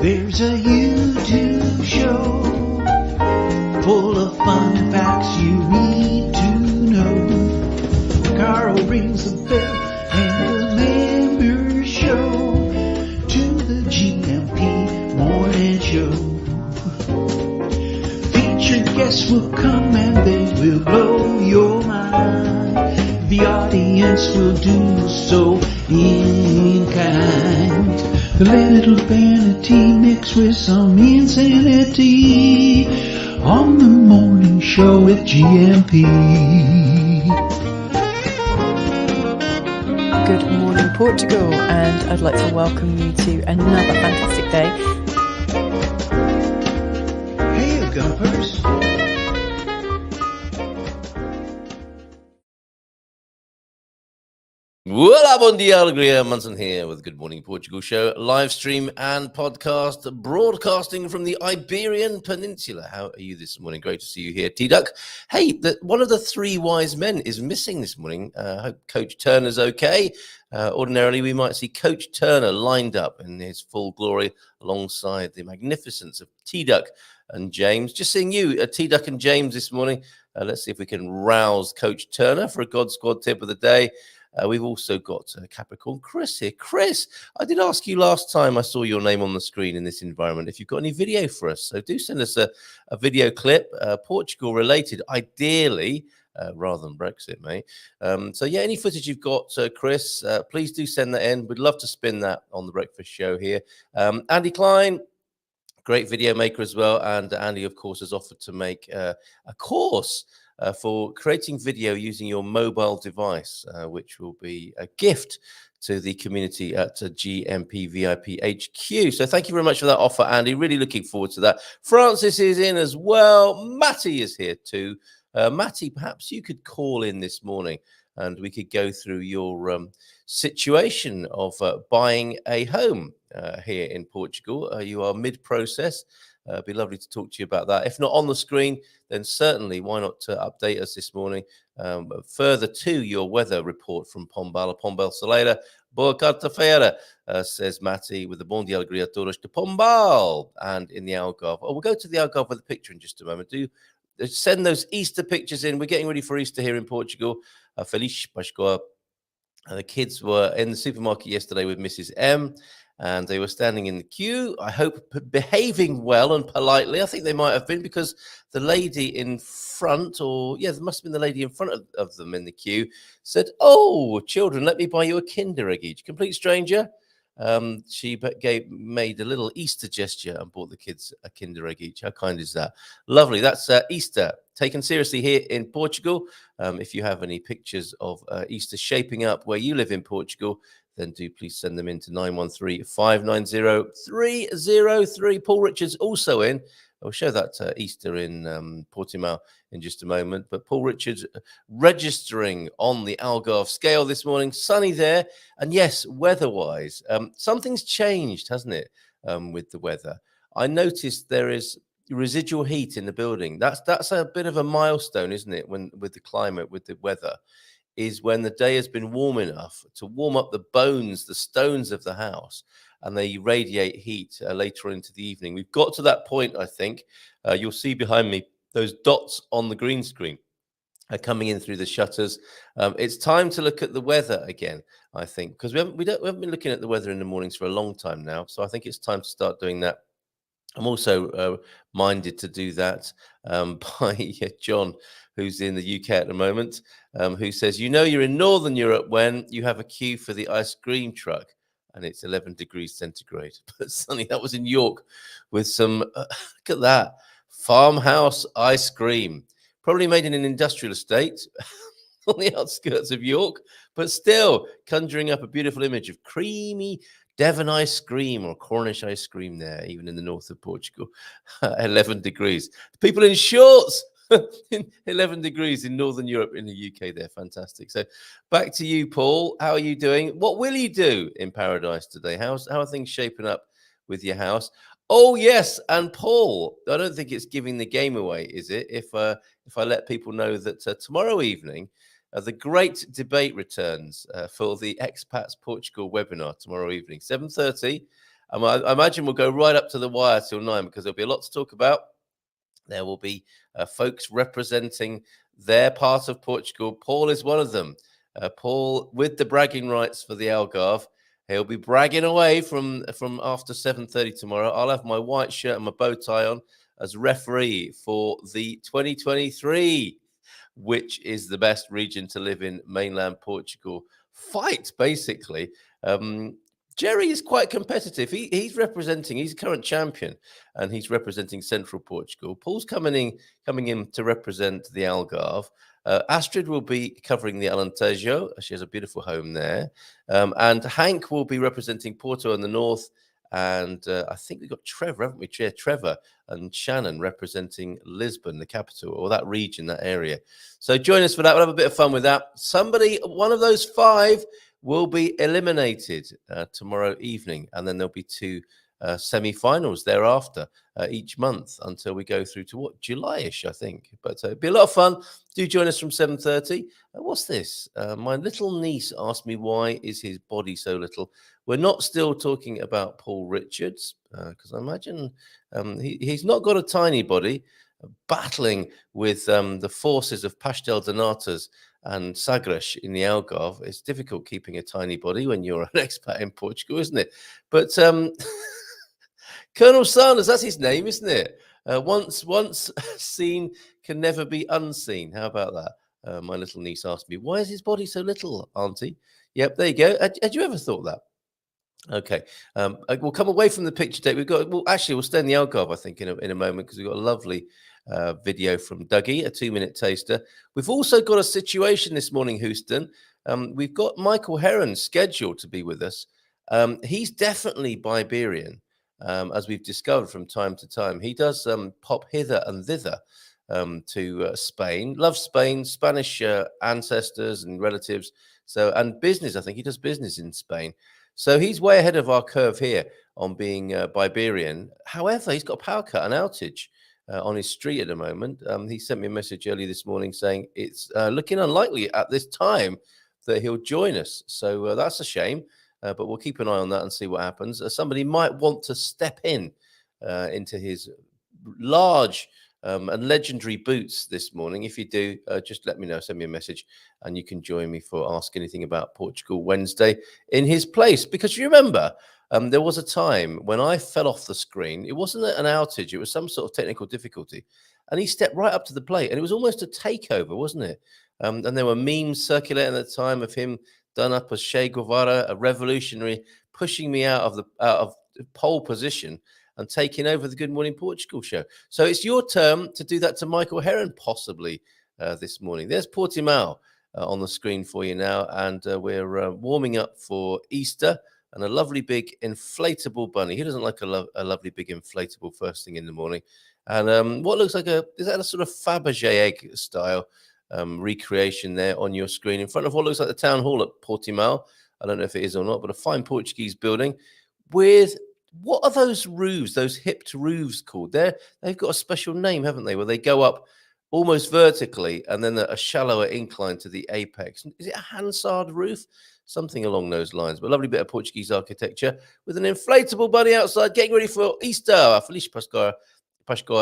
There's a YouTube show full of fun facts you need to know. Carl rings the bell and the members show to the GMP morning show. Featured guests will come and they will blow your mind. The audience will do so in kind. The little vanity mixed with some insanity on the morning show with GMP. Good morning, Portugal, and I'd like to welcome you to another fantastic day. Hey, Gumpers. Hola, bon dia, alegria. Munson here with Good Morning Portugal show, live stream and podcast, broadcasting from the Iberian Peninsula. How are you this morning? Great to see you here, T-Duck. Hey, one of the three wise men is missing this morning. Hope Coach Turner's okay. Ordinarily, we might see Coach Turner lined up in his full glory alongside the magnificence of T-Duck and James. Just seeing you, T-Duck and James this morning. Let's see if we can rouse Coach Turner for a God Squad tip of the day. We've also got Capricorn Chris here. Chris, I did ask you last time I saw your name on the screen in this environment if you've got any video for us. So do send us a video clip, Portugal related, ideally, rather than Brexit, mate. So yeah, any footage you've got, Chris, please do send that in. We'd love to spin that on the breakfast show here. Andy Klein, great video maker as well. And Andy, of course, has offered to make a course for creating video using your mobile device, which will be a gift to the community at GMP VIP HQ. So thank you very much for that offer, Andy. Really looking forward to that. Francis is in as well. Matty is here too. Matty, perhaps you could call in this morning and we could go through your situation of buying a home here in Portugal. You are mid-process. It'd be lovely to talk to you about that. If not on the screen, then certainly why not update us this morning further to your weather report from Pombal. Pombal Soleira, boa quarta-feira, says Matty with the Bom dia alegria todos de Pombal. And in the Algarve. Oh, we'll go to the Algarve with a picture in just a moment. Do send those Easter pictures in. We're getting ready for Easter here in Portugal. Feliz Páscoa. The kids were in the supermarket yesterday with Mrs. M. And they were standing in the queue, I hope behaving well and politely. I think they might have been because the lady in front, there must have been the lady in front of them in the queue, said, "Oh, children, let me buy you a Kinder Egg each." Complete stranger. She made a little Easter gesture and bought the kids a Kinder Egg each. How kind is that? Lovely. That's Easter taken seriously here in Portugal. If you have any pictures of Easter shaping up where you live in Portugal, then do please send them in to 913-590-303. Paul Richards also in. I'll show that Easter in Portimao in just a moment. But Paul Richards registering on the Algarve scale this morning. Sunny there. And yes, weather-wise, something's changed, hasn't it, with the weather? I noticed there is residual heat in the building. That's a bit of a milestone, isn't it, with the climate, with the weather, is when the day has been warm enough to warm up the bones, the stones of the house, and they radiate heat later into the evening. We've got to that point, I think. You'll see behind me those dots on the green screen coming in through the shutters. It's time to look at the weather again, I think, because we haven't been looking at the weather in the mornings for a long time now. So I think it's time to start doing that. I'm also minded to do that by John, who's in the UK at the moment, who says, you're in Northern Europe when you have a queue for the ice cream truck and it's 11 degrees centigrade. But Sonny, that was in York with some, look at that, farmhouse ice cream, probably made in an industrial estate on the outskirts of York, but still conjuring up a beautiful image of creamy Devon ice cream or Cornish ice cream there, even in the north of Portugal, 11 degrees. People in shorts, 11 degrees in Northern Europe, in the UK, they're fantastic. So back to you, Paul. How are you doing? What will you do in paradise today? How are things shaping up with your house? Oh, yes. And Paul, I don't think it's giving the game away, is it? If I let people know that tomorrow evening, the great debate returns for the Expats Portugal webinar tomorrow evening, 7:30. I imagine we'll go right up to the wire till 9 because there'll be a lot to talk about. There will be folks representing their part of Portugal. Paul is one of them. Paul with the bragging rights for the Algarve. He'll be bragging away from after 7:30 tomorrow. I'll have my white shirt and my bow tie on as referee for the 2023, which is the best region to live in mainland Portugal fight, basically. Jerry is quite competitive. He's current champion, and he's representing Central Portugal. Paul's coming in to represent the Algarve. Astrid will be covering the Alentejo. She has a beautiful home there. And Hank will be representing Porto in the north. And I think we've got Trevor, haven't we? Trevor and Shannon representing Lisbon, the capital, or that region, that area. So join us for that. We'll have a bit of fun with that. One of those 5 will be eliminated tomorrow evening. And then there'll be 2 semi-finals thereafter each month until we go through to July-ish, I think. But it'll be a lot of fun. Do join us from 7:30. What's this? My little niece asked me, why is his body so little? We're not still talking about Paul Richards, because I imagine he's not got a tiny body. Battling with the forces of Pastel de Natas and Sagres in the Algarve. It's difficult keeping a tiny body when you're an expat in Portugal, isn't it? But Colonel Sanders, that's his name, isn't it? Once seen can never be unseen. How about that? My little niece asked me, why is his body so little, Auntie? Yep, there you go. Had you ever thought that? Okay, we'll come away from the picture tape. We'll stay in the Algarve, I think, in a moment, because we've got a lovely video from Dougie, a 2-minute taster. We've also got a situation this morning, Houston. We've got Michael Heron scheduled to be with us. He's definitely Biberian, as we've discovered from time to time. He does pop hither and thither to Spain. Loves Spain, Spanish ancestors and relatives. And business, I think he does business in Spain. So he's way ahead of our curve here on being Biberian. However, he's got a power cut, an outage on his street at the moment. He sent me a message early this morning saying it's looking unlikely at this time that he'll join us. So that's a shame, but we'll keep an eye on that and see what happens. Somebody might want to step into his large and legendary boots this morning. If you do, just let me know, send me a message, and you can join me for Ask Anything About Portugal Wednesday in his place. Because you remember, there was a time when I fell off the screen. It wasn't an outage, it was some sort of technical difficulty. And he stepped right up to the plate, and it was almost a takeover, wasn't it? And there were memes circulating at the time of him done up as Che Guevara, a revolutionary, pushing me out of pole position and taking over the Good Morning Portugal show. So it's your turn to do that to Michael Heron, possibly this morning. There's Portimao on the screen for you now, and we're warming up for Easter and a lovely big inflatable bunny. Who doesn't like a lovely big inflatable first thing in the morning? And what looks like is that a sort of Fabergé egg style recreation there on your screen in front of what looks like the town hall at Portimao? I don't know if it is or not, but a fine Portuguese building with... What are those roofs, those hipped roofs called? They've got a special name, haven't they, where they go up almost vertically and then a shallower incline to the apex. Is it a Hansard roof? Something along those lines. But a lovely bit of Portuguese architecture with an inflatable bunny outside getting ready for Easter. Feliz Pascua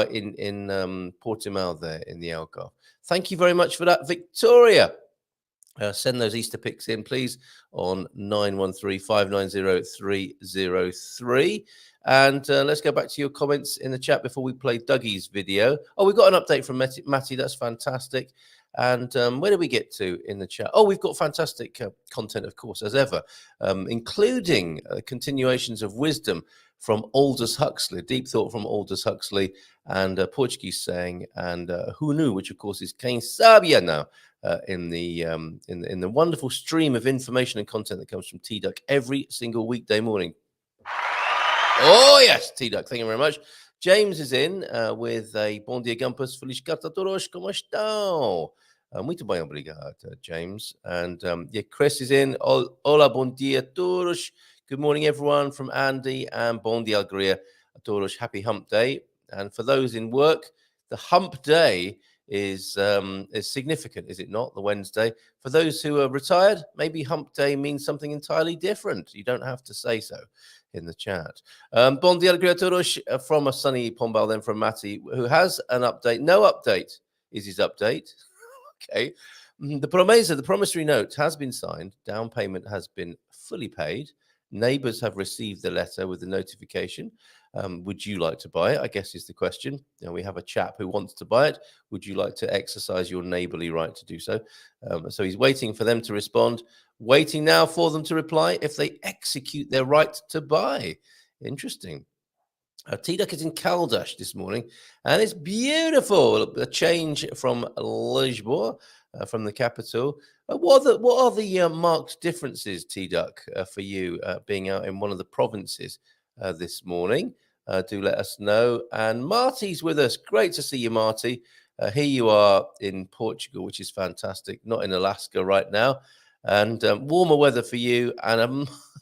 in Portimao there in the Algarve. Thank you very much for that, Victoria. Send those Easter pics in, please, on 913-590-303. And let's go back to your comments in the chat before we play Dougie's video. Oh, we've got an update from Matty. That's fantastic. And where did we get to in the chat? Oh, we've got fantastic content, of course, as ever, including continuations of wisdom from Aldous Huxley, deep thought from Aldous Huxley, and Portuguese saying, and who knew, which of course is quem sabia now. In the wonderful stream of information and content that comes from T-Duck every single weekday morning. Oh, yes, T-Duck, thank you very much. James is in with a Bom dia, Gumpus. Feliz carta a todos, como estão? Muito bem, obrigado, James. And Chris is in. Hola, bom dia a todos. Good morning, everyone, from Andy, and bom dia, alegria a todos. Happy hump day. And for those in work, the hump day is significant, is it not? The Wednesday. For those who are retired, maybe hump day means something entirely different. You don't have to say so in the chat. Bon dia creatores from a sunny Pombal, then from Matty, who has an update. No update is his update. Okay. The promesa, the promissory note has been signed. Down payment has been fully paid. Neighbors have received the letter with the notification. Would you like to buy it? I guess is the question. Now we have a chap who wants to buy it. Would you like to exercise your neighborly right to do so? So he's waiting for them to respond, waiting now for them to reply if they execute their right to buy. Interesting. T-Duck is in Caldash this morning, and it's beautiful. A change from Lisboa, from the capital. What are the marked differences, T-Duck, for you being out in one of the provinces this morning? Do let us know. And Marty's with us. Great to see you, Marty. Here you are in Portugal, which is fantastic. Not in Alaska right now. And warmer weather for you and a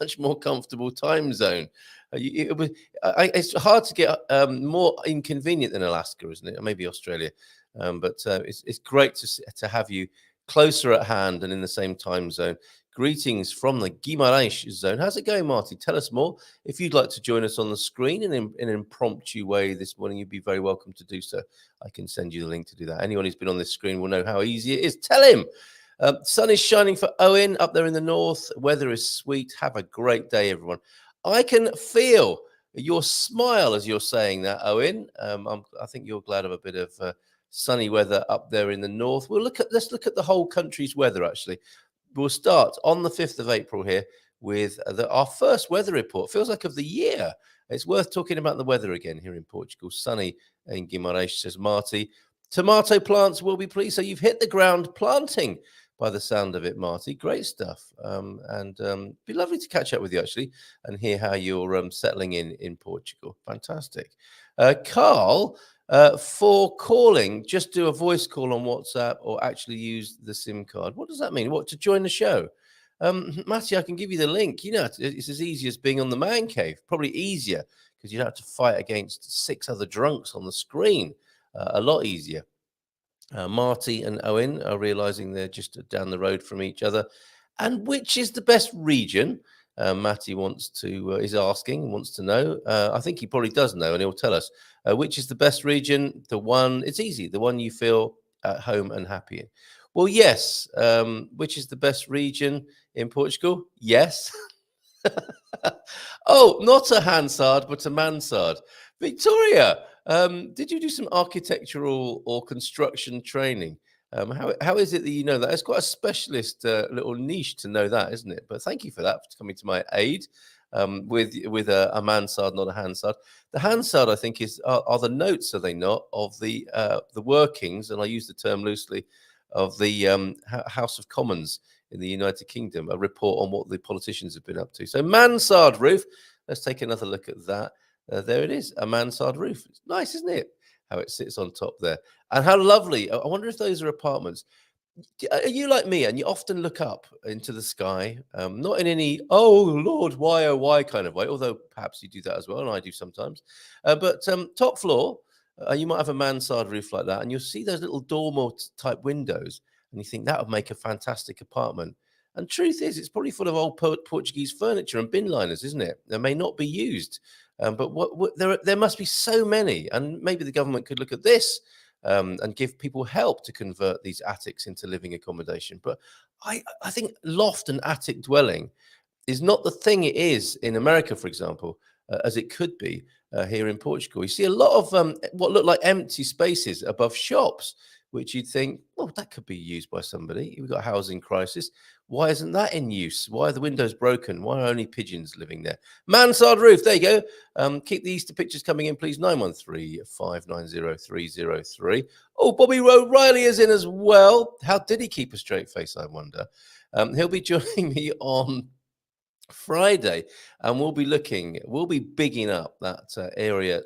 much more comfortable time zone. It's hard to get more inconvenient than Alaska, isn't it? Or maybe Australia. But it's great to have you closer at hand and in the same time zone. Greetings from the Guimarães zone. How's it going, Marty? Tell us more. If you'd like to join us on the screen in an impromptu way this morning, you'd be very welcome to do so. I can send you the link to do that. Anyone who's been on this screen will know how easy it is. Tell him. Sun is shining for Owen up there in the north. Weather is sweet. Have a great day, everyone. I can feel your smile as you're saying that, Owen. I think you're glad of a bit of sunny weather up there in the north. Let's look at the whole country's weather, actually. We'll start on the 5th of April here with our first weather report. Feels like of the year. It's worth talking about the weather again here in Portugal. Sunny in Guimarães, says Marty. Tomato plants will be pleased. So you've hit the ground planting by the sound of it, Marty. Great stuff. And be lovely to catch up with you, actually, and hear how you're settling in Portugal. Fantastic. Carl, for calling, just do a voice call on WhatsApp or actually use the SIM card. What does that mean? What, to join the show? Matty, I can give you the link. You know, it's as easy as being on the man cave. Probably easier because you don't have to fight against 6 other drunks on the screen. A lot easier. Marty and Owen are realizing they're just down the road from each other. And which is the best region? Matty is asking, wants to know. I think he probably does know, and he'll tell us. Which is the best region? It's easy, the one you feel at home and happy in. Well, yes. Which is the best region in Portugal? Yes. Oh, not a Hansard, but a Mansard. Victoria, did you do some architectural or construction training? How is it that you know that? It's quite a specialist little niche to know that, isn't it? But thank you for that, for coming to my aid with a mansard, not a Hansard. The Hansard, I think, are the notes, are they not, of the workings, and I use the term loosely, of the House of Commons in the United Kingdom, a report on what the politicians have been up to. So mansard roof, let's take another look at that. There it is, a mansard roof. It's nice, isn't it? How it sits on top there. And how lovely. I wonder if those are apartments. Are you like me and you often look up into the sky, not in any, oh, Lord, why, oh, why kind of way, although perhaps you do that as well, and I do sometimes. But top floor, you might have a mansard roof like that, and you'll see those little dormer type windows, and you think that would make a fantastic apartment. And truth is, it's probably full of old Portuguese furniture and bin liners, isn't it? They may not be used. But there must be so many, and maybe the government could look at this and give people help to convert these attics into living accommodation. But I think loft and attic dwelling is not the thing it is in America, for example, as it could be here in Portugal. You see a lot of what look like empty spaces above shops, which you'd think, well, that could be used by somebody. We've got a housing crisis. Why isn't that in use? Why are the windows broken? Why are only pigeons living there? Mansard roof, there you go. Keep the Easter pictures coming in, please. 913-590-303. Oh, Bobby O'Reilly is in as well. How did he keep a straight face, I wonder? He'll be joining me on Friday, and we'll be bigging up that area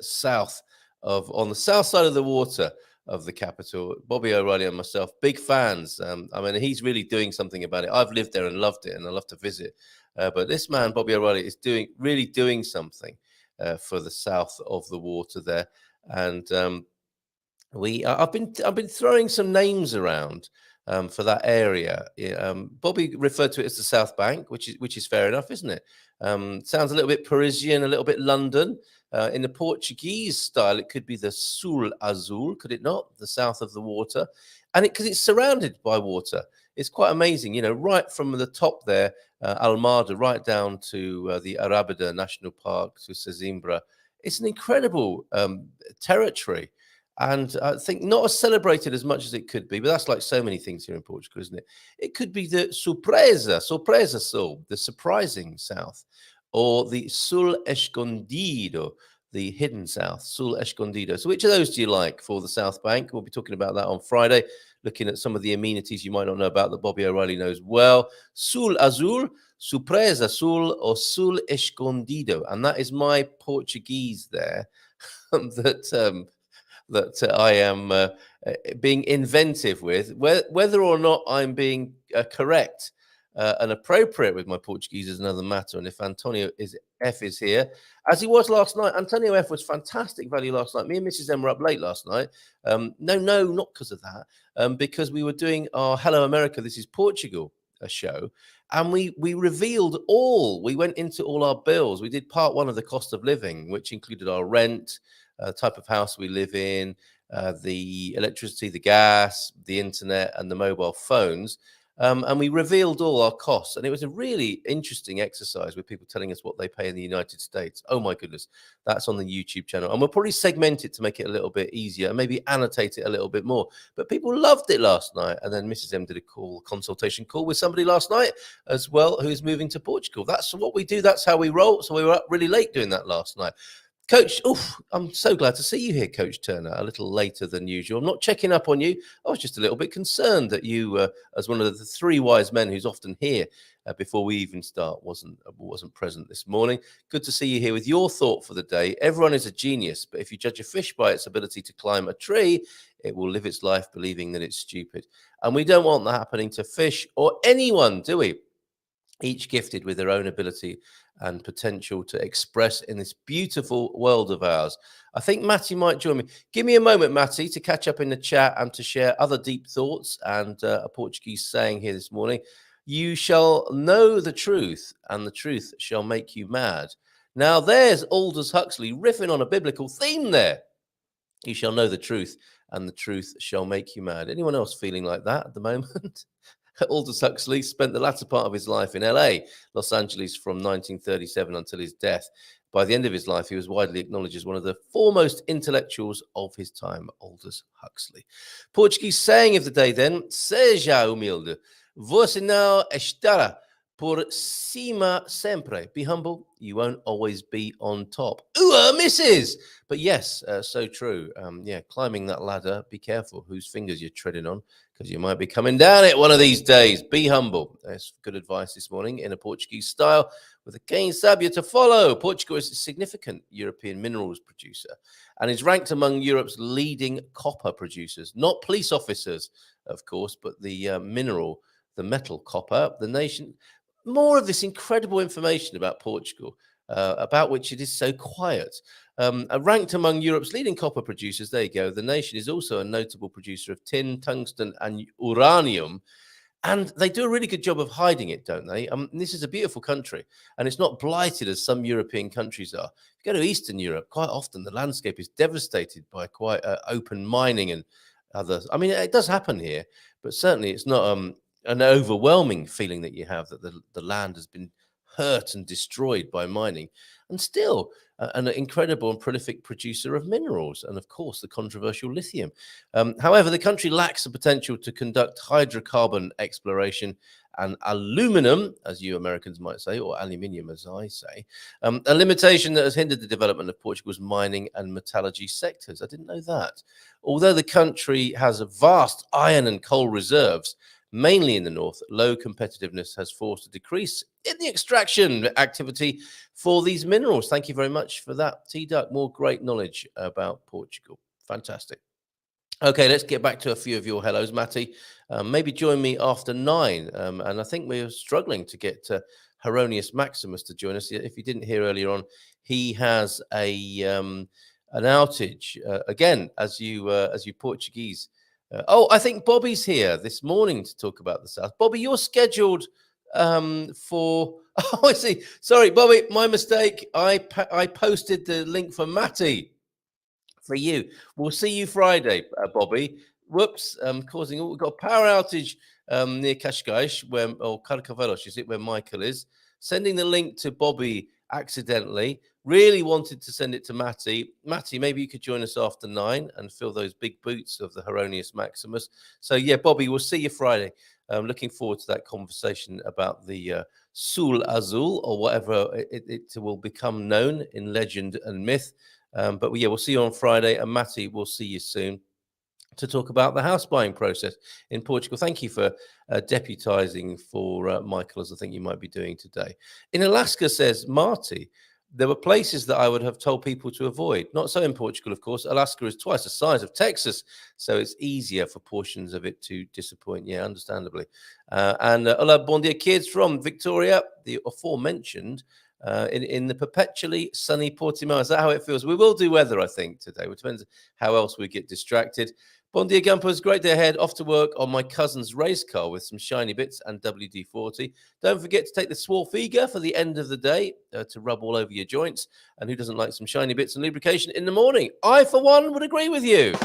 on the south side of the water of the capital. Bobby O'Reilly and myself, big fans. I mean, he's really doing something about it. I've lived there and loved it, and I love to visit. But this man, Bobby O'Reilly, is really doing something for the south of the water there. And I've been throwing some names around for that area. Bobby referred to it as the South Bank, which is fair enough, isn't it? Sounds a little bit Parisian, a little bit London. In the Portuguese style, it could be the Sul Azul, could it not? The south of the water, and because it's surrounded by water, it's quite amazing. Right from the top there, Almada, right down to the Arabida National Park to Sesimbra. It's an incredible territory. And I think not as celebrated as much as it could be, but that's like so many things here in Portugal, isn't it? It could be the surpresa sul, the surprising south, or the sul escondido, the hidden south, sul escondido. So which of those do you like for the South Bank? We'll be talking about that on Friday, looking at some of the amenities you might not know about that Bobby O'Reilly knows well. Sul azul, surpresa sul, or sul escondido. And that is my Portuguese there that I am being inventive with. Whether or not I'm being correct and appropriate with my Portuguese is another matter. And if Antonio F is here, as he was last night, Antonio F was fantastic value last night. Me and Mrs. M were up late last night. No, not because of that. Because we were doing our Hello America, This is Portugal show. And we revealed we went into all our bills. We did part one of the cost of living, which included our rent, type of house we live in, the electricity, the gas, the internet, and the mobile phones. And we revealed all our costs. And it was a really interesting exercise with people telling us what they pay in the United States. Oh, my goodness. That's on the YouTube channel. And we'll probably segment it to make it a little bit easier and maybe annotate it a little bit more. But people loved it last night. And then Mrs. M did a consultation call with somebody last night as well who is moving to Portugal. That's what we do. That's how we roll. So we were up really late doing that last night. Coach, I'm so glad to see you here, Coach Turner, a little later than usual. I'm not checking up on you. I was just a little bit concerned that you, as one of the three wise men who's often here before we even start, wasn't present this morning. Good to see you here with your thought for the day. Everyone is a genius, but if you judge a fish by its ability to climb a tree, it will live its life believing that it's stupid. And we don't want that happening to fish or anyone, do we? Each gifted with their own ability and potential to express in this beautiful world of ours. I think Matty might join me. Give me a moment, Matty, to catch up in the chat and to share other deep thoughts and a Portuguese saying here this morning. You shall know the truth, and the truth shall make you mad. Now, there's Aldous Huxley riffing on a biblical theme there. You shall know the truth, and the truth shall make you mad. Anyone else feeling like that at the moment? Aldous Huxley spent the latter part of his life in LA, Los Angeles, from 1937 until his death. By the end of his life, he was widely acknowledged as one of the foremost intellectuals of his time, Aldous Huxley. Portuguese saying of the day then, seja humilde, você não estará por cima sempre. Be humble, you won't always be on top. Ooh, misses! But yes, so true. Climbing that ladder, be careful whose fingers you're treading on, because you might be coming down it one of these days. Be humble. That's good advice this morning in a Portuguese style with a Quem Sabia to follow. Portugal is a significant European minerals producer and is ranked among Europe's leading copper producers. Not police officers, of course, but the metal copper. The nation... More of this incredible information about Portugal, about which it is so quiet. Ranked among Europe's leading copper producers, there you go. The nation is also a notable producer of tin, tungsten, and uranium. And they do a really good job of hiding it, don't they? This is a beautiful country, and it's not blighted as some European countries are. If you go to Eastern Europe, quite often the landscape is devastated by quite open mining and others. I mean, it does happen here, but certainly it's not an overwhelming feeling that you have that the land has been hurt and destroyed by mining, and still an incredible and prolific producer of minerals, and of course the controversial lithium. However, the country lacks the potential to conduct hydrocarbon exploration and aluminum, as you Americans might say, or aluminium as I say, a limitation that has hindered the development of Portugal's mining and metallurgy sectors. I didn't know that. Although the country has vast iron and coal reserves, mainly in the north, low competitiveness has forced a decrease in the extraction activity for these minerals. Thank you very much for that, T-Duck. More great knowledge about Portugal. Fantastic. Okay, let's get back to a few of your hellos, Matty. Maybe join me after 9. And I think we're struggling to get Heronius Maximus to join us. If you didn't hear earlier on, he has a an outage again as you Portuguese. I think Bobby's here this morning to talk about the South. Bobby, you're scheduled for. Oh, I see. Sorry, Bobby, my mistake. I posted the link for Matty for you. We'll see you Friday, Bobby. Whoops, causing. We've got a power outage near Cascais, or Carcavelos, is it, where Michael is? Sending the link to Bobby accidentally. Really wanted to send it to Matty. Matty, maybe you could join us after 9 and fill those big boots of the Heronius Maximus. So, yeah, Bobby, we'll see you Friday. Looking forward to that conversation about the Sul Azul, or whatever it will become known in legend and myth. But we'll see you on Friday. And Matty, we'll see you soon to talk about the house buying process in Portugal. Thank you for deputizing for Michael, as I think you might be doing today. In Alaska, says Marty, there were places that I would have told people to avoid. Not so in Portugal, of course. Alaska is twice the size of Texas, so it's easier for portions of it to disappoint. Yeah, understandably. Hola, bon dia, kids from Victoria, the aforementioned, in the perpetually sunny Portimao. Is that how it feels? We will do weather, I think, today. It depends how else we get distracted. Bon dia, Gumpers. Great day ahead. Off to work on my cousin's race car with some shiny bits and WD-40. Don't forget to take the Swarfiga for the end of the day to rub all over your joints. And who doesn't like some shiny bits and lubrication in the morning? I, for one, would agree with you.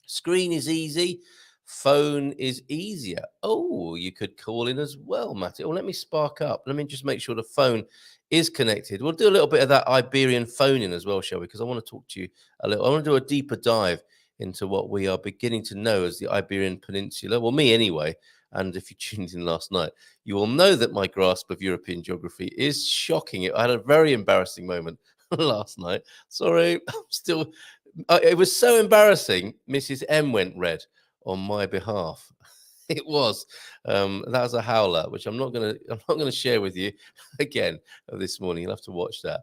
Screen is easy. Phone is easier. Oh, you could call in as well, Matty. Oh, let me spark up. Let me just make sure the phone is connected. We'll do a little bit of that Iberian phoning as well, shall we? Because I want to talk to you a little. I want to do a deeper dive into what we are beginning to know as the Iberian Peninsula. Well, me anyway. And if you tuned in last night, you will know that my grasp of European geography is shocking. I had a very embarrassing moment last night. Sorry, I'm still. It was so embarrassing. Mrs. M went red on my behalf. It was. That was a howler, which I'm not gonna share with you again this morning. You'll have to watch that.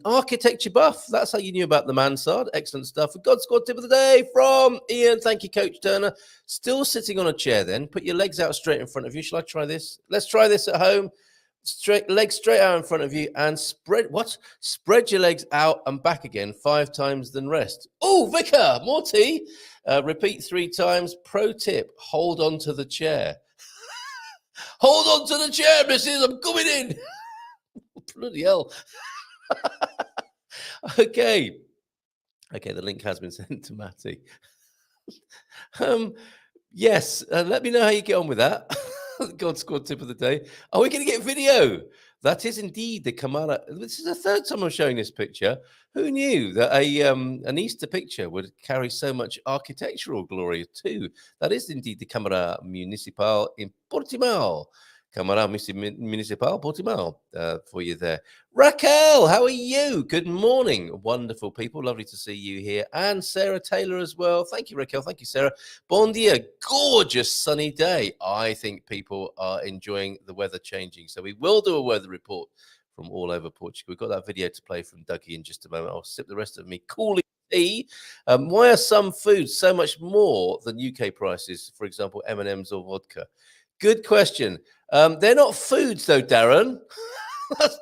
Architecture buff. That's how you knew about the mansard. Excellent stuff. A God Squad tip of the day from Ian. Thank you, Coach Turner. Still sitting on a chair. Then put your legs out straight in front of you. Shall I try this? Let's try this at home. Legs straight out in front of you and spread your legs out and back again 5 times than rest. Oh, Vicar, more tea. Repeat 3 times. Pro tip, hold on to the chair. Hold on to the chair, missus. I'm coming in. Bloody hell. Okay, the link has been sent to Matty. Yes, let me know how you get on with that. God Squad tip of the day. Are we going to get video? That is indeed the Kamala. This is the 3rd time I'm showing this picture. Who knew that an Easter picture would carry so much architectural glory too? That is indeed the Câmara Municipal in Portimao. Câmara Municipal Portimao for you there. Raquel, how are you? Good morning. Wonderful people. Lovely to see you here. And Sarah Taylor as well. Thank you, Raquel. Thank you, Sarah. Bon dia. Gorgeous sunny day. I think people are enjoying the weather changing. So we will do a weather report from all over Portugal. We've got that video to play from Dougie in just a moment. I'll sip the rest of me cooling tea. Why are some foods so much more than UK prices? For example, M&Ms or vodka. Good question. They're not foods, though, Darren.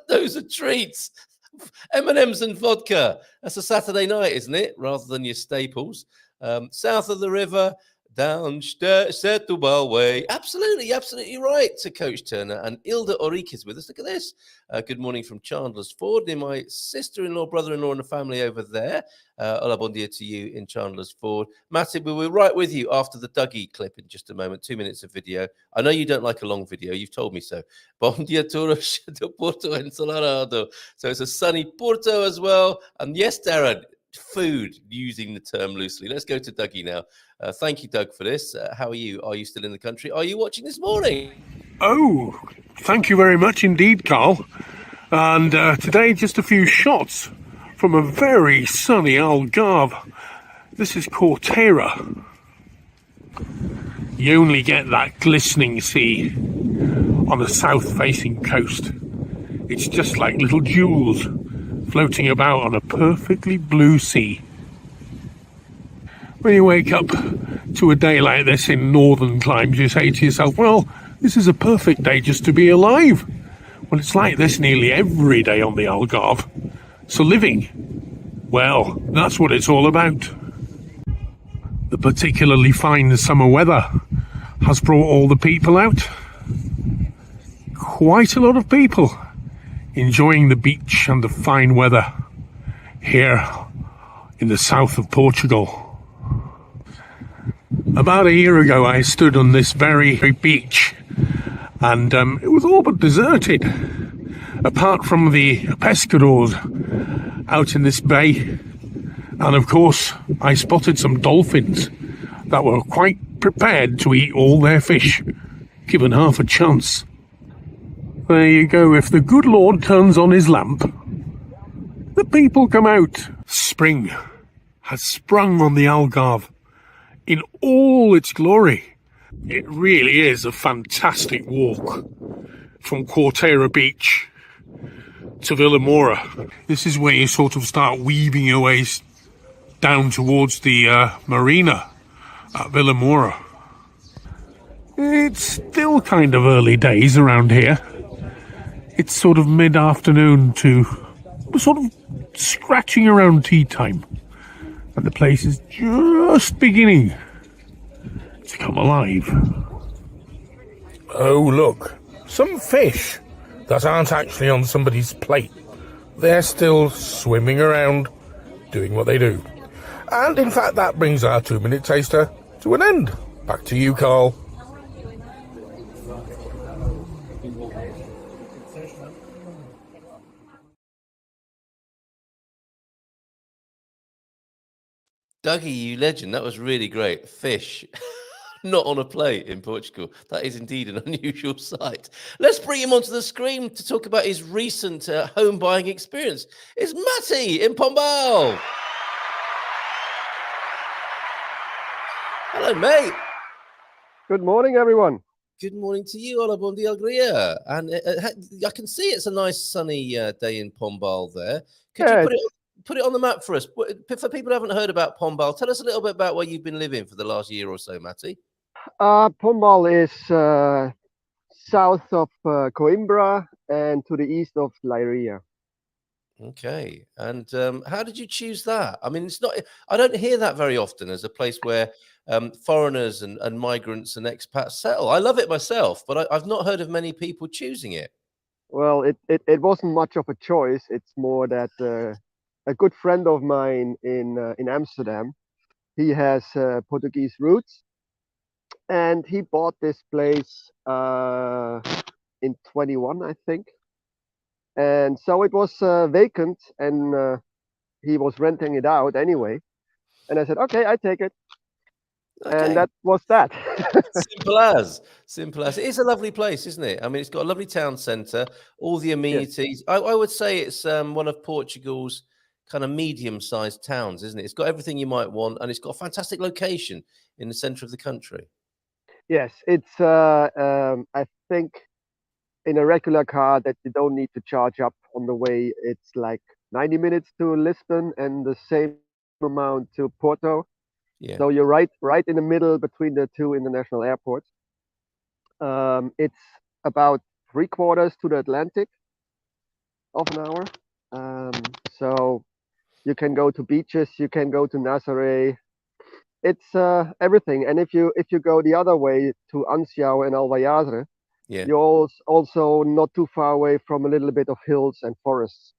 Those are treats. M&Ms and vodka. That's a Saturday night, isn't it? Rather than your staples. South of the river, down Setúbal way. Absolutely right, to Coach Turner. And Ilda Orique is with us. Look at this. Good morning from Chandler's Ford. Near my sister-in-law, brother-in-law, and the family over there. Hola, bon dia to you in Chandler's Ford. Matty, we'll be right with you after the Dougie clip in just a moment. 2 minutes of video. I know you don't like a long video. You've told me so. Bon dia, todos de Porto ensolarado. So it's a sunny Porto as well. And yes, Darren, food, using the term loosely. Let's go to Dougie now. Thank you, Doug, for this. How are you? Are you still in the country? Are you watching this morning? Oh, thank you very much indeed, Carl. And today, just a few shots from a very sunny Algarve. This is Corteira. You only get that glistening sea on a south-facing coast. It's just like little jewels floating about on a perfectly blue sea. When you wake up to a day like this in northern climes, you say to yourself, well, this is a perfect day just to be alive. Well, it's like this nearly every day on the Algarve. So living Well, that's what it's all about. The particularly fine summer weather has brought all the people out. Quite a lot of people enjoying the beach and the fine weather here in the south of Portugal. About a year ago, I stood on this very beach, and it was all but deserted, apart from the pescadores out in this bay. And of course, I spotted some dolphins that were quite prepared to eat all their fish, given half a chance. There you go. If the good Lord turns on his lamp, the people come out. Spring has sprung on the Algarve in all its glory. It really is a fantastic walk from Quarteira Beach to Vilamora. This is where you sort of start weaving your way down towards the marina at Vilamora. It's still kind of early days around here. It's sort of mid-afternoon to sort of scratching around tea time. And the place is just beginning to come alive. Oh, look. Some fish that aren't actually on somebody's plate. They're still swimming around, doing what they do. And in fact, that brings our 2-minute taster to an end. Back to you, Carl. Dougie, you legend. That was really great. Fish. Not on a plate in Portugal. That is indeed an unusual sight. Let's bring him onto the screen to talk about his recent home buying experience. It's Matty in Pombal. Hello, mate. Good morning, everyone. Good morning to you. Hola, bon dia, alegria. And I can see it's a nice sunny day in Pombal there. Could you put it on the map for us? For people who haven't heard about Pombal, tell us a little bit about where you've been living for the last year or so, Matty. Pombal is south of Coimbra and to the east of Leiria. Okay. And how did you choose that? I mean, I don't hear that very often as a place where foreigners and migrants and expats settle. I love it myself, but I've not heard of many people choosing it. Well, it wasn't much of a choice. It's more that a good friend of mine in Amsterdam, he has Portuguese roots, and he bought this place in 21, I think. And so it was vacant, and he was renting it out anyway. And I said, okay, I take it. Okay. And that was that. Simple as. It is a lovely place, isn't it? I mean, it's got a lovely town centre, all the amenities. Yes. I would say it's one of Portugal's kind of medium-sized towns, isn't it? It's got everything you might want, and it's got a fantastic location in the centre of the country. Yes, it's I think in a regular car that you don't need to charge up on the way. It's like 90 minutes to Lisbon and the same amount to Porto. Yeah. So you're right in the middle between the two international airports. It's about 3/4 to the Atlantic of an hour. So you can go to beaches, you can go to Nazaré. It's everything. And if you go the other way to Ancião and Alvaiadre, you're also not too far away from a little bit of hills and forests.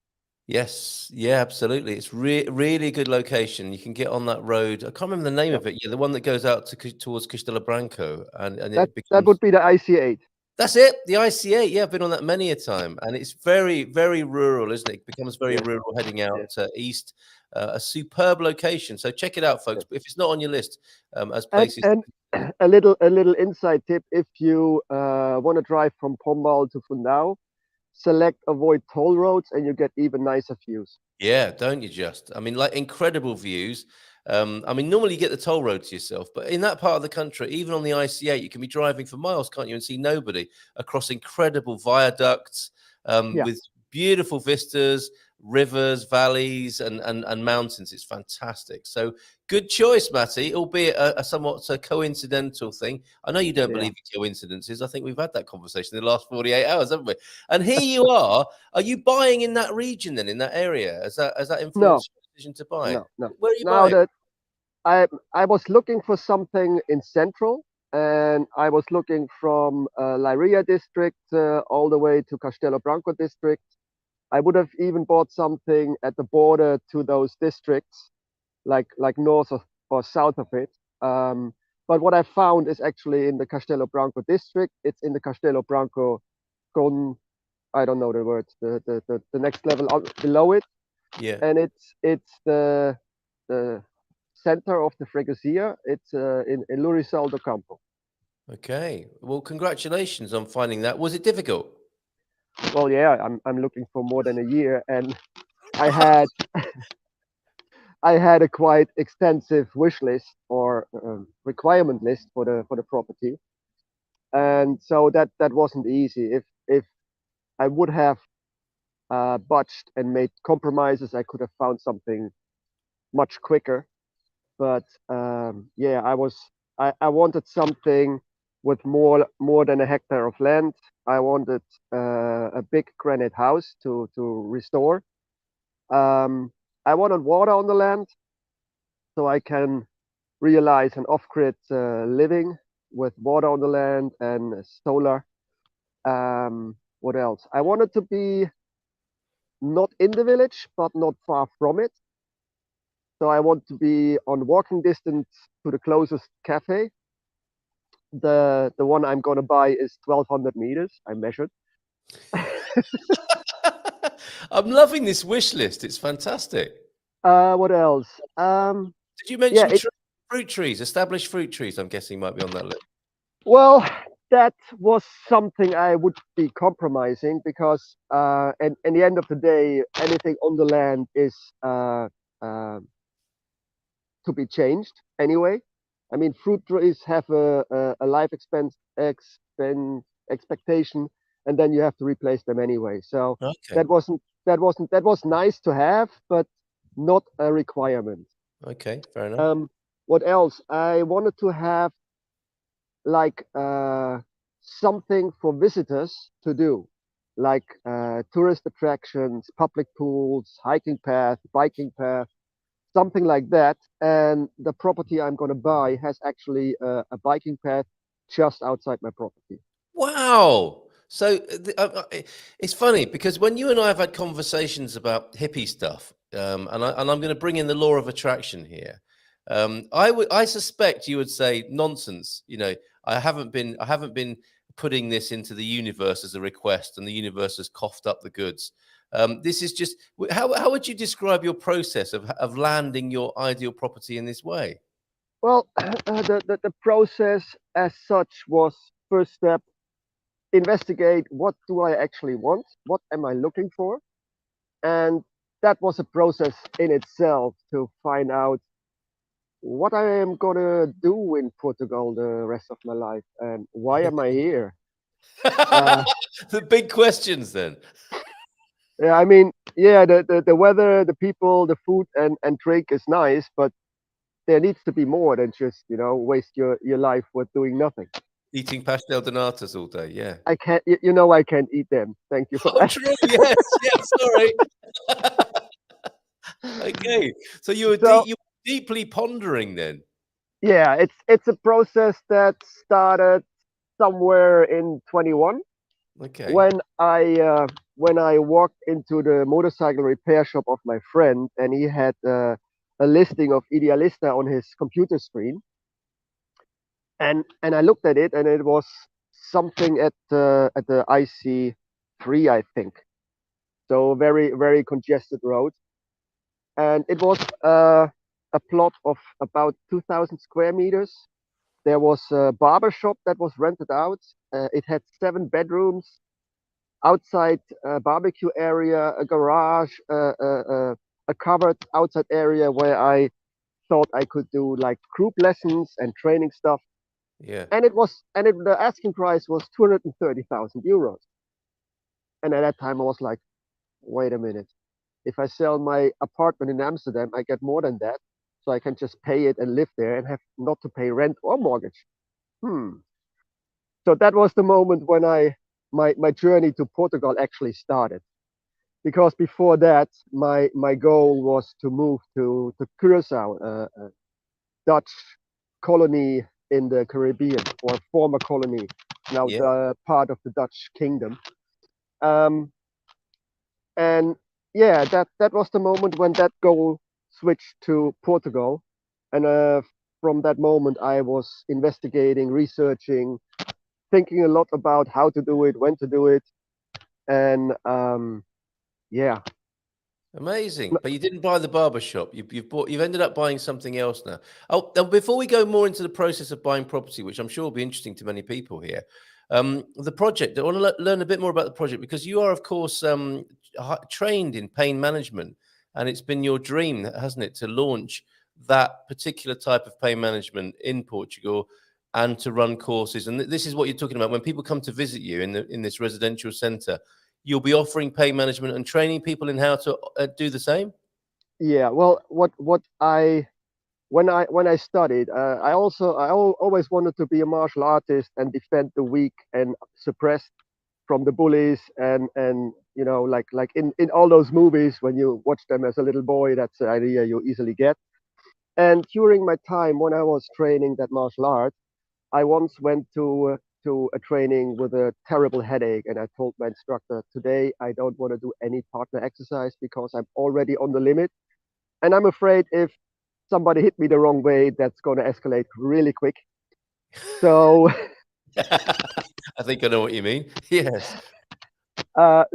Yes, yeah, absolutely. It's really good location. You can get on that road. I can't remember the name of it. Yeah, the one that goes out towards Castelo Branco, and that would be the IC8. That's it, the IC8. Yeah, I've been on that many a time, and it's very, very rural, isn't it? It becomes very rural heading out east. A superb location. So check it out, folks. But if it's not on your list, as places. And a little inside tip: if you want to drive from Pombal to Fundão, select avoid toll roads and you get even nicer views. Yeah, don't you just? I mean, like incredible views. I mean, normally you get the toll road to yourself, but in that part of the country, even on the IC8, you can be driving for miles, can't you, and see nobody across incredible viaducts with beautiful vistas, rivers, valleys, and mountains. It's fantastic. So good choice, Matty, albeit a somewhat coincidental thing. I know you don't believe in coincidences. I think we've had that conversation in the last 48 hours, haven't we? And here you are. Are you buying in that region then, in that area? Has that influenced? decision to buy? no, no. Where are you Now buying? that I was looking for something in central, and I was looking from Leiria district all the way to Castelo Branco district. I would have even bought something at the border to those districts, like north of, or south of it. But what I found is actually in the Castelo Branco district. It's in the Castelo Branco con, I don't know the words, the next level below it, Yeah. and it's the center of the freguesia. It's in Lourissal do Campo. Okay. Well, congratulations on finding that. Was it difficult? Well, yeah, I'm looking for more than a year, and I had I had a quite extensive wish list or requirement list for the property, and so that wasn't easy. If I would have budged and made compromises, I could have found something much quicker. But yeah, I wanted something with more than a hectare of land. I wanted a big granite house to restore. I wanted water on the land, so I can realize an off-grid living with water on the land and solar. What else? I wanted to be not in the village, but not far from it. So I want to be on walking distance to the closest cafe. The one I'm gonna buy is 1,200 meters. I measured. I'm loving this wish list. It's fantastic. What else? Did you Yeah, mention fruit trees? Established fruit trees, I'm guessing, might be on that list. well, that was something I would be compromising because, and in the end of the day, anything on the land is uh, to be changed anyway. I mean, fruit trees have a life expectation, and then you have to replace them anyway. So Okay. that was nice to have, but not a requirement. Okay. Fair enough. What else? I wanted to have like something for visitors to do, like tourist attractions, public pools, hiking path, biking path, something like that. And the property I'm going to buy has actually a biking path just outside my property. Wow. So it's funny because when you and I have had conversations about hippie stuff, and I'm going to bring in the law of attraction here. I suspect you would say nonsense. You know, I haven't been putting this into the universe as a request, and the universe has coughed up the goods. This is just how would you describe your process of landing your ideal property in this way? Well, the process as such was first step, investigate what do I actually want, what am I looking for, and that was a process in itself to find out what I am gonna do in Portugal the rest of my life and why am I here. The big questions then. Yeah, I mean, yeah, the weather, the people, the food and drink is nice, but there needs to be more than just, waste your life with doing nothing. Eating pastel de natas all day, yeah. I can't, I can't eat them. Thank you for Oh, that. true. Yes, yes. Sorry. Okay, so you were deeply pondering then. Yeah, it's a process that started somewhere in 21 Okay. when I walked into the motorcycle repair shop of my friend, and he had a listing of Idealista on his computer screen, and I looked at it, and it was something at the IC3, I think, so very very congested road, and it was a plot of about 2,000 square meters. There was a barber shop that was rented out. It had 7 bedrooms, outside barbecue area, a garage, a covered outside area where I thought I could do like group lessons and training stuff. Yeah. And the asking price was 230,000 euros. And at that time I was like, wait a minute. If I sell my apartment in Amsterdam, I get more than that. So I can just pay it and live there and have not to pay rent or mortgage. So that was the moment when my journey to Portugal actually started. because before that, my goal was to move to Curacao, a Dutch colony in the Caribbean, or former colony, now Yeah. the part of the Dutch kingdom. Um, and yeah, that was the moment when that goal switched to Portugal, and from that moment I was investigating, researching, thinking a lot about how to do it, when to do it, and yeah. Amazing, but you didn't buy the barber shop. You've ended up buying something else now. Oh, now before we go more into the process of buying property, which I'm sure will be interesting to many people here, the project. I want to learn a bit more about the project because you are, of course, trained in pain management, and it's been your dream, hasn't it, to launch that particular type of pain management in Portugal and to run courses. And this is what you're talking about when people come to visit you in this residential centre. You'll be offering pain management and training people in how to do the same? Yeah, well, what I when I studied, always wanted to be a martial artist and defend the weak and suppressed from the bullies, and like in all those movies when you watch them as a little boy, that's the idea you easily get. And during my time when I was training that martial art, I once went to a training with a terrible headache, and I told my instructor, today I don't want to do any partner exercise because I'm already on the limit, and I'm afraid if somebody hit me the wrong way, that's going to escalate really quick. So, I think I know what you mean. Yes. I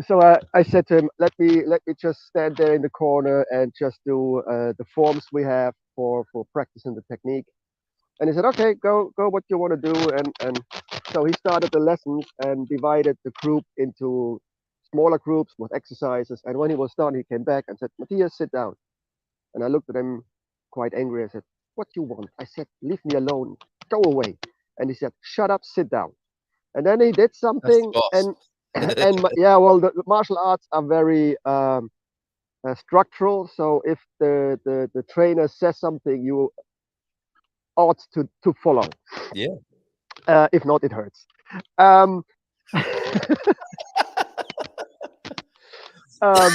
said to him, let me just stand there in the corner and just do the forms we have for practicing the technique. And he said, okay, go what you want to do. And so he started the lessons and divided the group into smaller groups with exercises. And when he was done, he came back and said, Matthias, sit down. And I looked at him quite angry. I said, what do you want? I said, leave me alone. Go away. And he said, shut up, sit down. And then he did That's the something. boss. Yeah, well, the martial arts are very structural. So if the trainer says something, you ought to follow. Yeah. If not, it hurts. Um, um,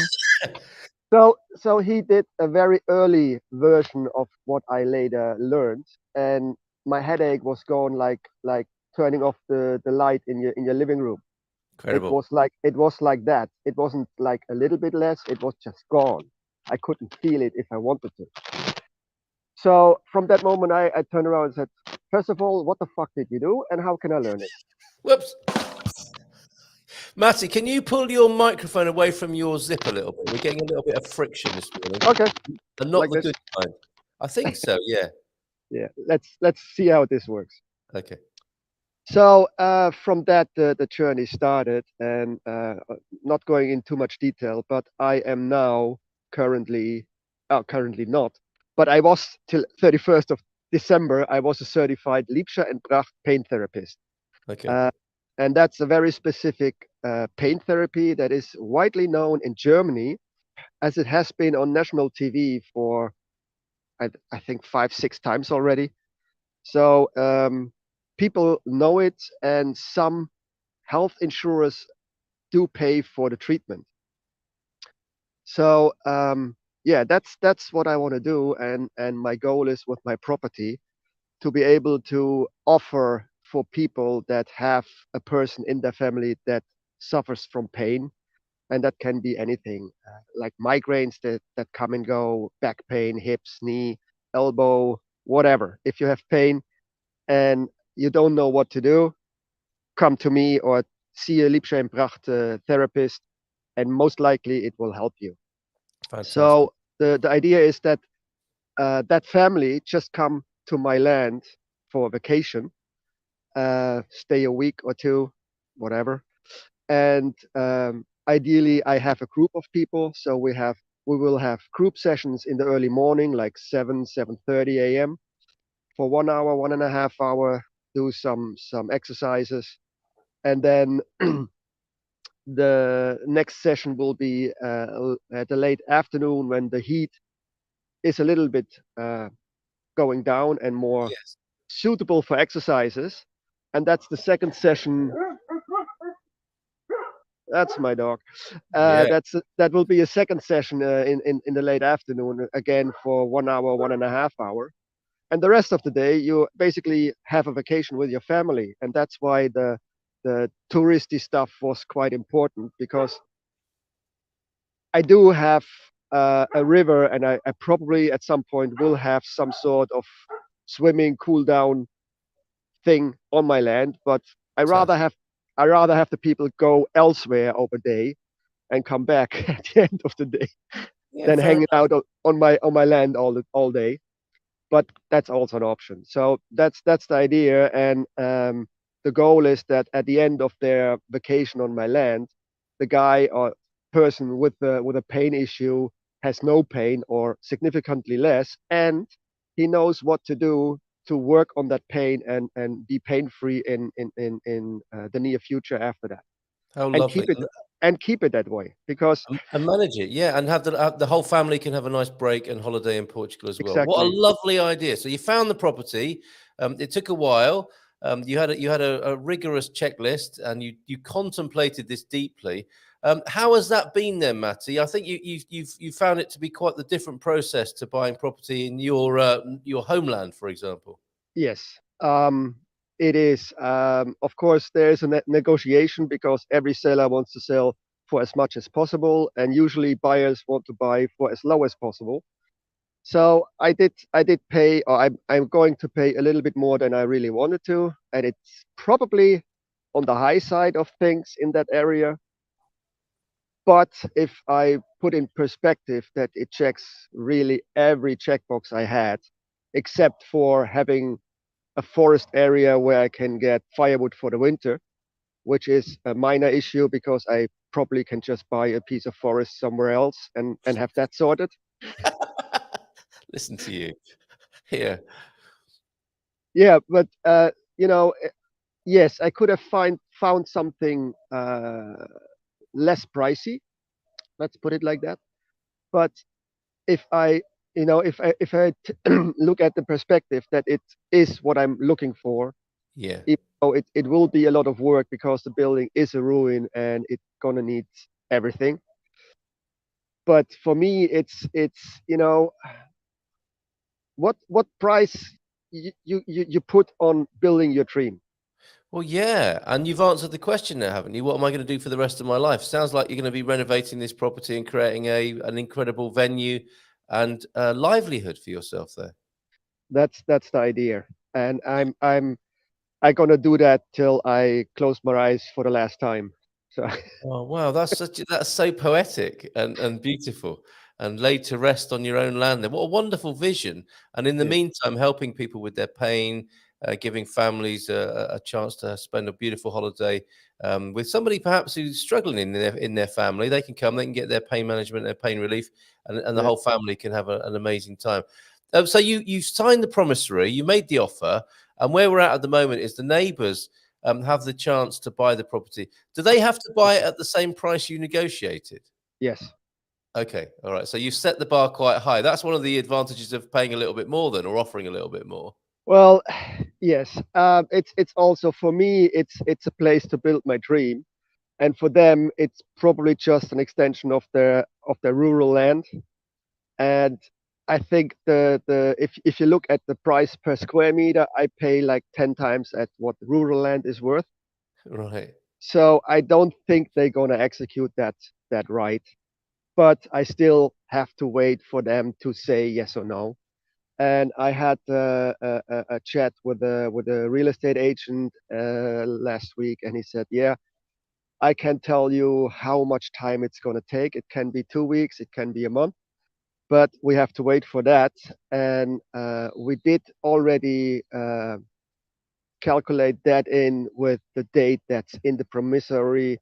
so he did a very early version of what I later learned, and my headache was gone like turning off the light in your living room. Incredible. It was like that. It wasn't like a little bit less. It was just gone. I couldn't feel it if I wanted to. So from that moment, I turned around and said, first of all, what the fuck did you do, and how can I learn it? Whoops. Matty, can you pull your microphone away from your zip a little bit? We're getting a little bit of friction this morning. Okay, And not like the this. good kind. I think so, yeah. Yeah, let's see how this works. Okay. So from that, the journey started, and not going in too much detail, but I am now currently not, but I was till 31st of December. I was a certified Liebscher and Bracht pain therapist, Okay. and that's a very specific pain therapy that is widely known in Germany, as it has been on national TV for I think 5-6 times already. So people know it, and some health insurers do pay for the treatment. So yeah, that's what I want to do, and my goal is with my property to be able to offer for people that have a person in their family that suffers from pain, and that can be anything, like migraines that come and go, back pain, hips, knee, elbow, whatever. If you have pain and you don't know what to do, come to me or see a Liebscher and Bracht therapist, and most likely it will help you. Fantastic. So the idea is that that family just come to my land for a vacation, stay a week or two, whatever, and ideally I have a group of people. So we will have group sessions in the early morning, like 7:30 a.m. for 1 hour, 1.5 hour, do some exercises, and then the next session will be at the late afternoon when the heat is a little bit going down and more Yes. suitable for exercises. And that's the second session. That's my dog. Yeah. That will be a second session in the late afternoon again for 1 hour, 1.5 hour, and the rest of the day you basically have a vacation with your family, and that's why the touristy stuff was quite important, because I do have a river, and I probably at some point will have some sort of swimming cool down thing on my land, but I rather Fantastic. have I rather have the people go elsewhere over day and come back at the end of the day Yeah, than fair hanging enough. out on my land all day. But that's also an option. So that's the idea, and the goal is that at the end of their vacation on my land, the guy or person with a pain issue has no pain or significantly less, and he knows what to do to work on that pain and be pain free in the near future after that, How and lovely. keep it that way, because And manage it, yeah, and have the whole family can have a nice break and holiday in Portugal as well. What a exactly. lovely idea! So you found the property. It took a while. You had a rigorous checklist, and you contemplated this deeply. How has that been then, Matty? I think you found it to be quite the different process to buying property in your homeland, for example. Yes, it is. Of course, there is a negotiation, because every seller wants to sell for as much as possible, and usually buyers want to buy for as low as possible. So I did pay, or I'm going to pay a little bit more than I really wanted to, and it's probably on the high side of things in that area. But if I put in perspective that it checks really every checkbox I had, except for having a forest area where I can get firewood for the winter, which is a minor issue because I probably can just buy a piece of forest somewhere else and have that sorted. Listen to you. Yeah. Yeah, but yes, I could have found something less pricey. Let's put it like that. But if I, if I look at the perspective that it is what I'm looking for, Yeah. even though it will be a lot of work because the building is a ruin and it's gonna need everything. But for me, it's what price you put on building your dream. Well, yeah, and you've answered the question now, haven't you? What am I going to do for the rest of my life? Sounds like you're going to be renovating this property and creating an incredible venue and livelihood for yourself there. That's the idea, and I'm gonna do that till I close my eyes for the last time. So Oh wow, that's so poetic and beautiful, and laid to rest on your own land. There, what a wonderful vision! And in the yeah, meantime, helping people with their pain, giving families a chance to spend a beautiful holiday with somebody perhaps who's struggling in their family. They can come, they can get their pain management, their pain relief, and the yeah, whole family can have an amazing time. So you signed the promissory, you made the offer, and where we're at the moment is the neighbours have the chance to buy the property. Do they have to buy it at the same price you negotiated? yes. Okay, all right. So you've set the bar quite high. That's one of the advantages of paying a little bit more than, or offering a little bit more. Well, yes. It's also for me. It's a place to build my dream, and for them, it's probably just an extension of their rural land. And I think the if you look at the price per square meter, I pay like 10 times at what rural land is worth. Right. So I don't think they're gonna execute that right. But I still have to wait for them to say yes or no. And I had a chat with a real estate agent last week, and he said, "Yeah, I can tell you how much time it's going to take. It can be 2 weeks, it can be a month, but we have to wait for that." And we did already calculate that in with the date that's in the promissory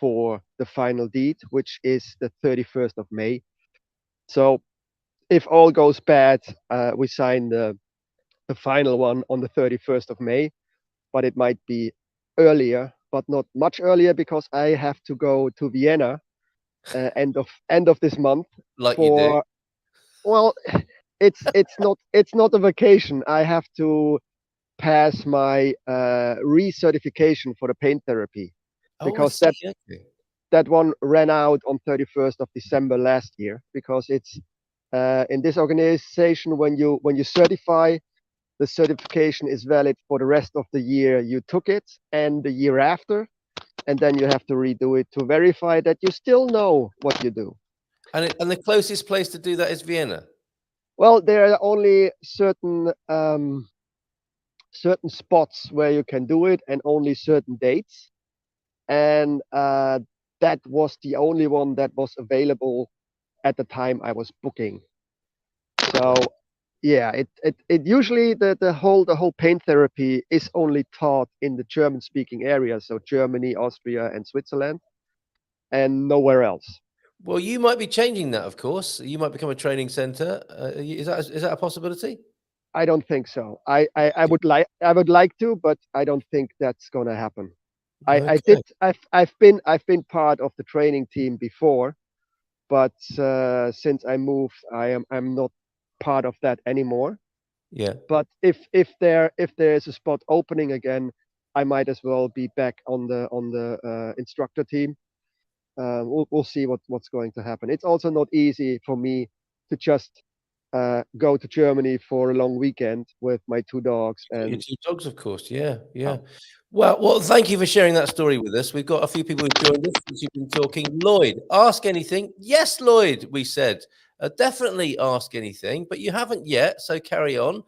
for the final deed, which is the 31st of May. So if all goes bad, we sign the final one on the 31st of May, but it might be earlier, but not much earlier, because I have to go to Vienna end of this month Like you do. for, well, it's not a vacation. I have to pass my recertification for the paint therapy, Oh, I because see. Okay. that one ran out on 31st of December last year, because it's in this organization, when you certify, the certification is valid for the rest of the year you took it and the year after, and then you have to redo it to verify that you still know what you do. And the closest place to do that is Vienna. Well, there are only certain certain spots where you can do it, and only certain dates, and that was the only one that was available at the time I was booking. So yeah, it usually the whole pain therapy is only taught in the German speaking area, so Germany, Austria, and Switzerland, and nowhere else. Well, you might be changing that, of course. You might become a training center. Is that a possibility? I don't think so. I would like to, but I don't think that's gonna happen. Okay. I've been part of the training team before, but since I moved, I'm not part of that anymore. Yeah. But if there is a spot opening again, I might as well be back on the instructor team. We'll see what's going to happen. It's also not easy for me to just go to Germany for a long weekend with my two dogs. Your And two dogs, of course. Yeah, yeah. Well, thank you for sharing that story with us. We've got a few people who've joined us since you've been talking. Lloyd, ask anything. Yes, Lloyd, we said. Definitely ask anything, but you haven't yet, so carry on.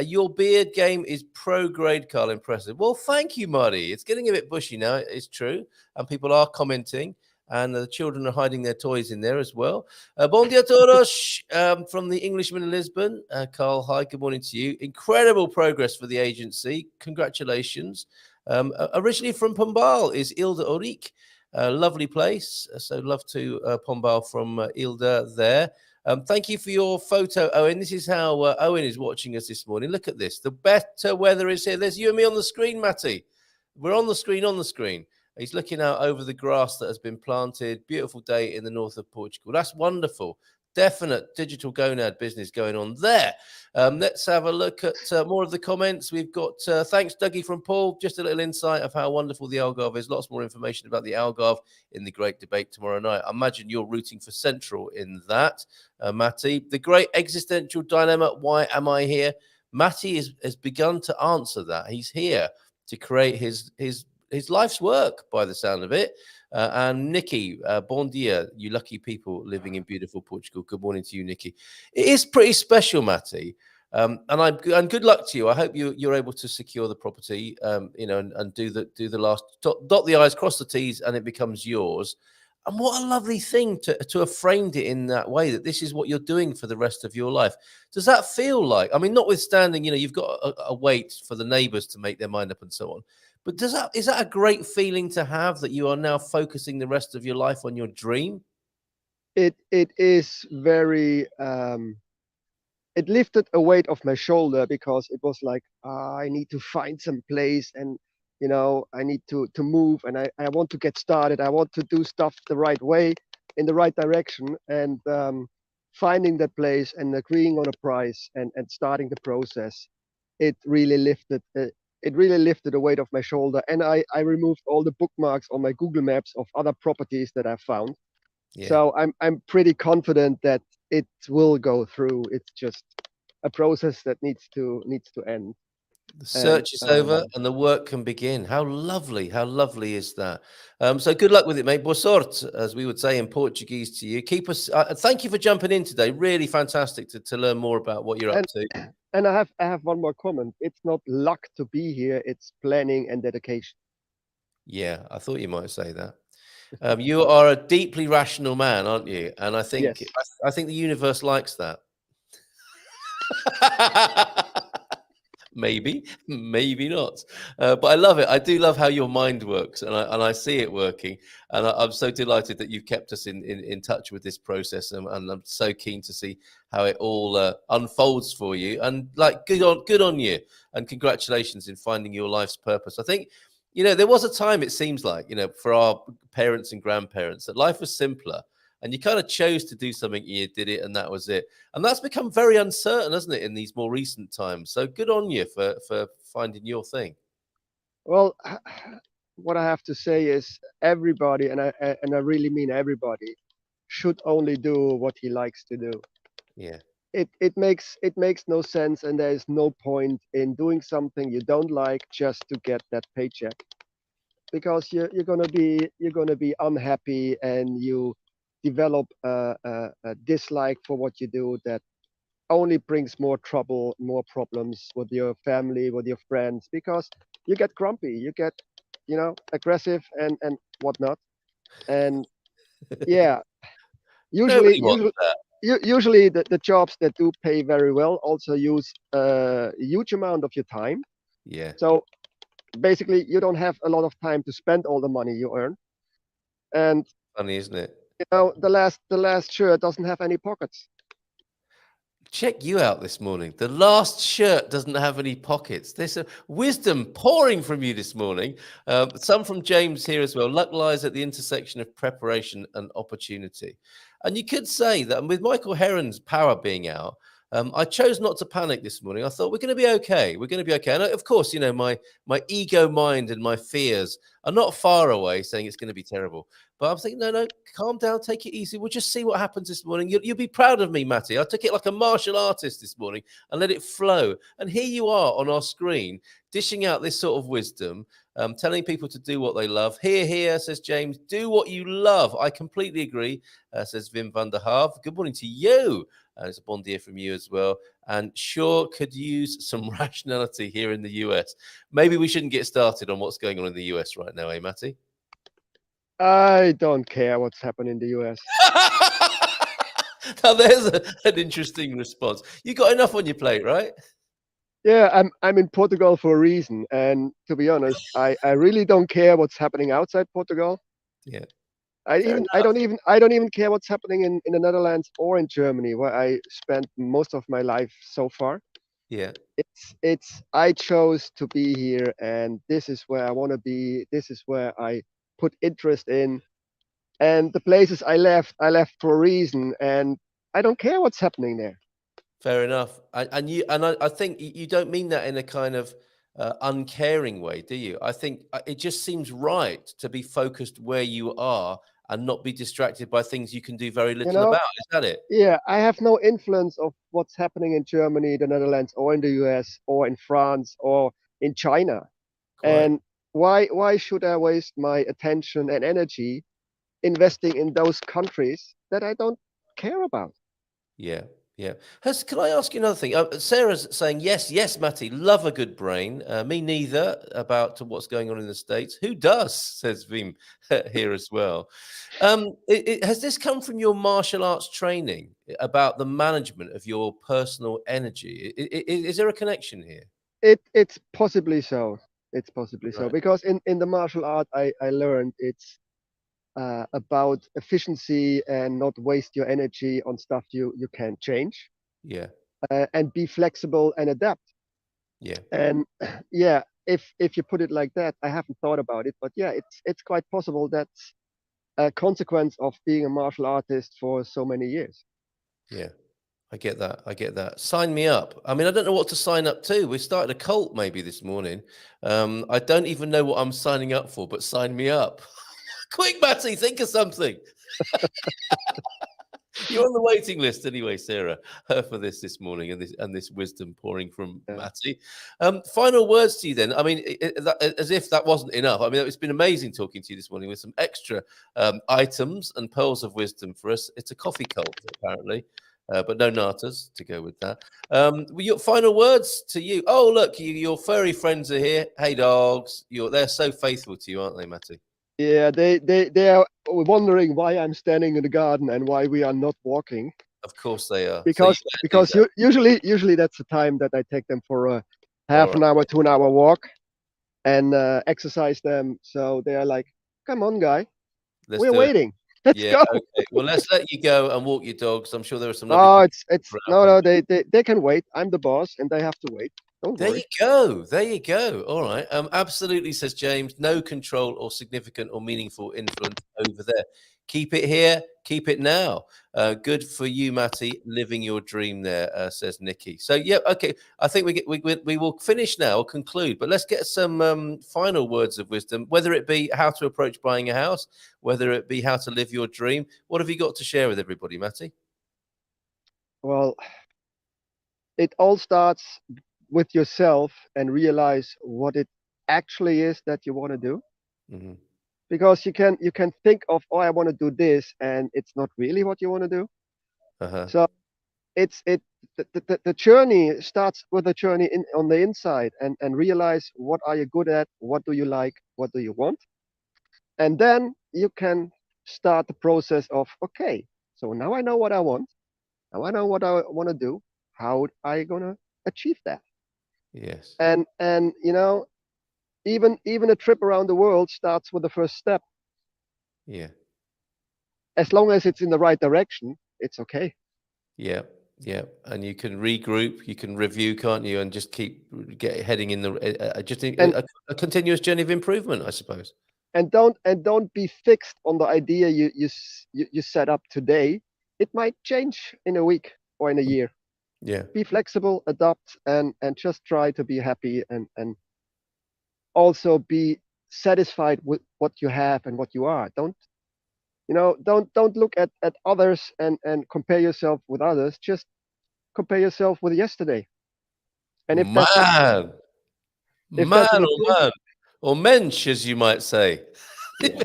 Your beard game is pro grade, Carl. Impressive. Well, thank you, Marty. It's getting a bit bushy now. It's true, and people are commenting, and the children are hiding their toys in there as well. Bon dia todos, from the Englishman in Lisbon. Carl, hi, good morning to you. Incredible progress for the agency. Congratulations. Originally from Pombal is Ilda Orik. Lovely place. So love to Pombal from Ilda there. Thank you for your photo, Owen. This is how Owen is watching us this morning. Look at this. The better weather is here. There's you and me on the screen, Matty. We're on the screen. He's looking out over the grass that has been planted. Beautiful day in the north of Portugal. That's wonderful. Definite digital gonad business going on there. Let's have a look at more of the comments. We've got thanks, Dougie from Paul. Just a little insight of how wonderful the Algarve is. Lots more information about the Algarve in the great debate tomorrow night. I imagine you're rooting for Central in that, Matty. The great existential dilemma. Why am I here? Matty has begun to answer that. He's here to create his life's work, by the sound of it. And Nikki, bon dia, you lucky people living in beautiful Portugal. Good morning to you, Nikki. It is pretty special, Matty. And good luck to you. I hope you're able to secure the property, and do the last dot the I's, cross the T's, and it becomes yours. And what a lovely thing to have framed it in that way, that this is what you're doing for the rest of your life. Does that feel like, I mean, notwithstanding, you've got a wait for the neighbors to make their mind up and so on. But is that a great feeling to have, that you are now focusing the rest of your life on your dream? it is very it lifted a weight off my shoulder, because it was like, I need to find some place, and I need to move, and I want to get started. I want to do stuff the right way, in the right direction, and finding that place and agreeing on a price, and starting the process, it really lifted a weight off my shoulder. And I removed all the bookmarks on my Google Maps of other properties that I found. Yeah. So I'm pretty confident that it will go through. It's just a process that needs to end. The search is over and the work can begin. How lovely is that? So good luck with it, mate. Boa sorte, as we would say in Portuguese to you. Keep us. Thank you for jumping in today. Really fantastic to learn more about what you're up to. And I have one more comment. It's not luck to be here. It's planning and dedication. Yeah, I thought you might say that. You are a deeply rational man, aren't you? And I think Yes. I think the universe likes that. Maybe not. But I love it. I do love how your mind works, and I see it working. And I'm so delighted that you've kept us in touch with this process, and I'm so keen to see how it all unfolds for you. And good on you, and congratulations in finding your life's purpose. I think, there was a time, it seems like, for our parents and grandparents, that life was simpler. And you kind of chose to do something, you did it, and that was it. And that's become very uncertain, hasn't it, in these more recent times? So good on you for finding your thing. Well, what I have to say is everybody, and I really mean everybody, should only do what he likes to do. Yeah. It makes no sense, and there is no point in doing something you don't like just to get that paycheck, because you're gonna be unhappy, and you develop a dislike for what you do that only brings more trouble, more problems with your family, with your friends, because you get grumpy, you get, aggressive and whatnot. And yeah, usually Nobody wants usually that. usually the jobs that do pay very well also use a huge amount of your time. Yeah. So basically, you don't have a lot of time to spend all the money you earn. And Funny, isn't it? the last shirt doesn't have any pockets. Check you out this morning. The last shirt doesn't have any pockets. There's a wisdom pouring from you this morning. Some from James here as well. Luck lies at the intersection of preparation and opportunity. And you could say that with Michael Heron's power being out, I chose not to panic this morning. I thought we're going to be okay. We're going to be okay. And of course, my ego mind and my fears are not far away saying it's going to be terrible. But I'm thinking, no, calm down, take it easy. We'll just see what happens this morning. You'll be proud of me, Matty. I took it like a martial artist this morning and let it flow. And here you are on our screen, dishing out this sort of wisdom, telling people to do what they love. Here, says James, do what you love. I completely agree, says Wim van der Haaf. Good morning to you. It's a bon dia from you as well. And sure could use some rationality here in the US. Maybe we shouldn't get started on what's going on in the US right now, eh, Matty? I don't care what's happening in the US. Now there's an interesting response. You got enough on your plate, right? Yeah, I'm in Portugal for a reason, and to be honest, I really don't care what's happening outside Portugal. Yeah. I Fair even I don't even care what's happening in the Netherlands or in Germany, where I spent most of my life so far. Yeah. It's I chose to be here, and this is where I want to be. This is where I put interest in, and the places I left for a reason, and I don't care what's happening there. Fair enough. I think you don't mean that in a kind of uncaring way, do you? I think it just seems right to be focused where you are and not be distracted by things you can do very You little know, about. Is that it? yeah, I have no influence of what's happening in Germany, the Netherlands, or in the US, or in France, or in China. Quite. And why should I waste my attention and energy investing in those countries that I don't care about? Yeah. Yeah. Can I ask you another thing? Sarah's saying, yes, Matty, love a good brain. Me neither, about what's going on in the States. Who does, says Vim here as well. Has this come from your martial arts training about the management of your personal energy? Is there a connection here? It's possibly so. It's possibly so, Right. because in the martial art I learned it's about efficiency and not waste your energy on stuff you can't change, Yeah. and be flexible and adapt. Yeah. And yeah, if you put it like that, I haven't thought about it, but yeah, it's quite possible that's a consequence of being a martial artist for so many years. Yeah. I get that. I get that. Sign me up. I mean, I don't know what to sign up to. We started a cult maybe this morning. I don't even know what I'm signing up for, but sign me up. Quick, Matty, think of something. You're on the waiting list anyway, Sarah, for this morning and this wisdom pouring from Yeah. Matty. Final words to you then. I mean, as if that wasn't enough. I mean, it's been amazing talking to you this morning with some extra items and pearls of wisdom for us. It's a coffee cult, apparently. But no natas to go with that. Your final words to you. Oh, look, your furry friends are here. Hey, dogs. They're so faithful to you, aren't they, Matty? Yeah, they are wondering why I'm standing in the garden and why we are not walking. Of course they are. Because usually that's the time that I take them for a half All an hour to an hour walk and exercise them. So they are like, "Come on, guy, Let's we're do it. waiting. Let's Yeah, go." okay. Well, let's let you go and walk your dogs. I'm sure there are some Oh, lovely it's people no, around. they can wait. I'm the boss, and they have to wait. Don't There worry. you go. There you go. All right. Absolutely, says James. No control or significant or meaningful influence over there. Keep it here, keep it now. Good for you, Matty, living your dream there, says Nikki. So, yeah, okay. I think we will finish now, or conclude, but let's get some final words of wisdom, whether it be how to approach buying a house, whether it be how to live your dream. What have you got to share with everybody, Matty? Well, it all starts with yourself and realize what it actually is that you want to do. Mm-hmm. Because you can think of, oh, I want to do this, and it's not really what you want to do. So the journey starts with a journey on the inside, and realize what are you good at, what do you like, what do you want, and then you can start the process of, okay, so now I know what I want, now I know what I want to do, how I gonna achieve that? Yes. And even a trip around the world starts with the first step. Yeah. As long as it's in the right direction, it's okay. Yeah. Yeah. And you can regroup, you can review, can't you? And just keep heading in a continuous journey of improvement, I suppose. And don't be fixed on the idea you set up today. It might change in a week or in a year. Yeah. Be flexible, adapt, and just try to be happy, and also be satisfied with what you have and what you are. Don't look at others and compare yourself with others. Just compare yourself with yesterday. And if that's Man, if that's an oh man, or mensch, as you might say. yeah.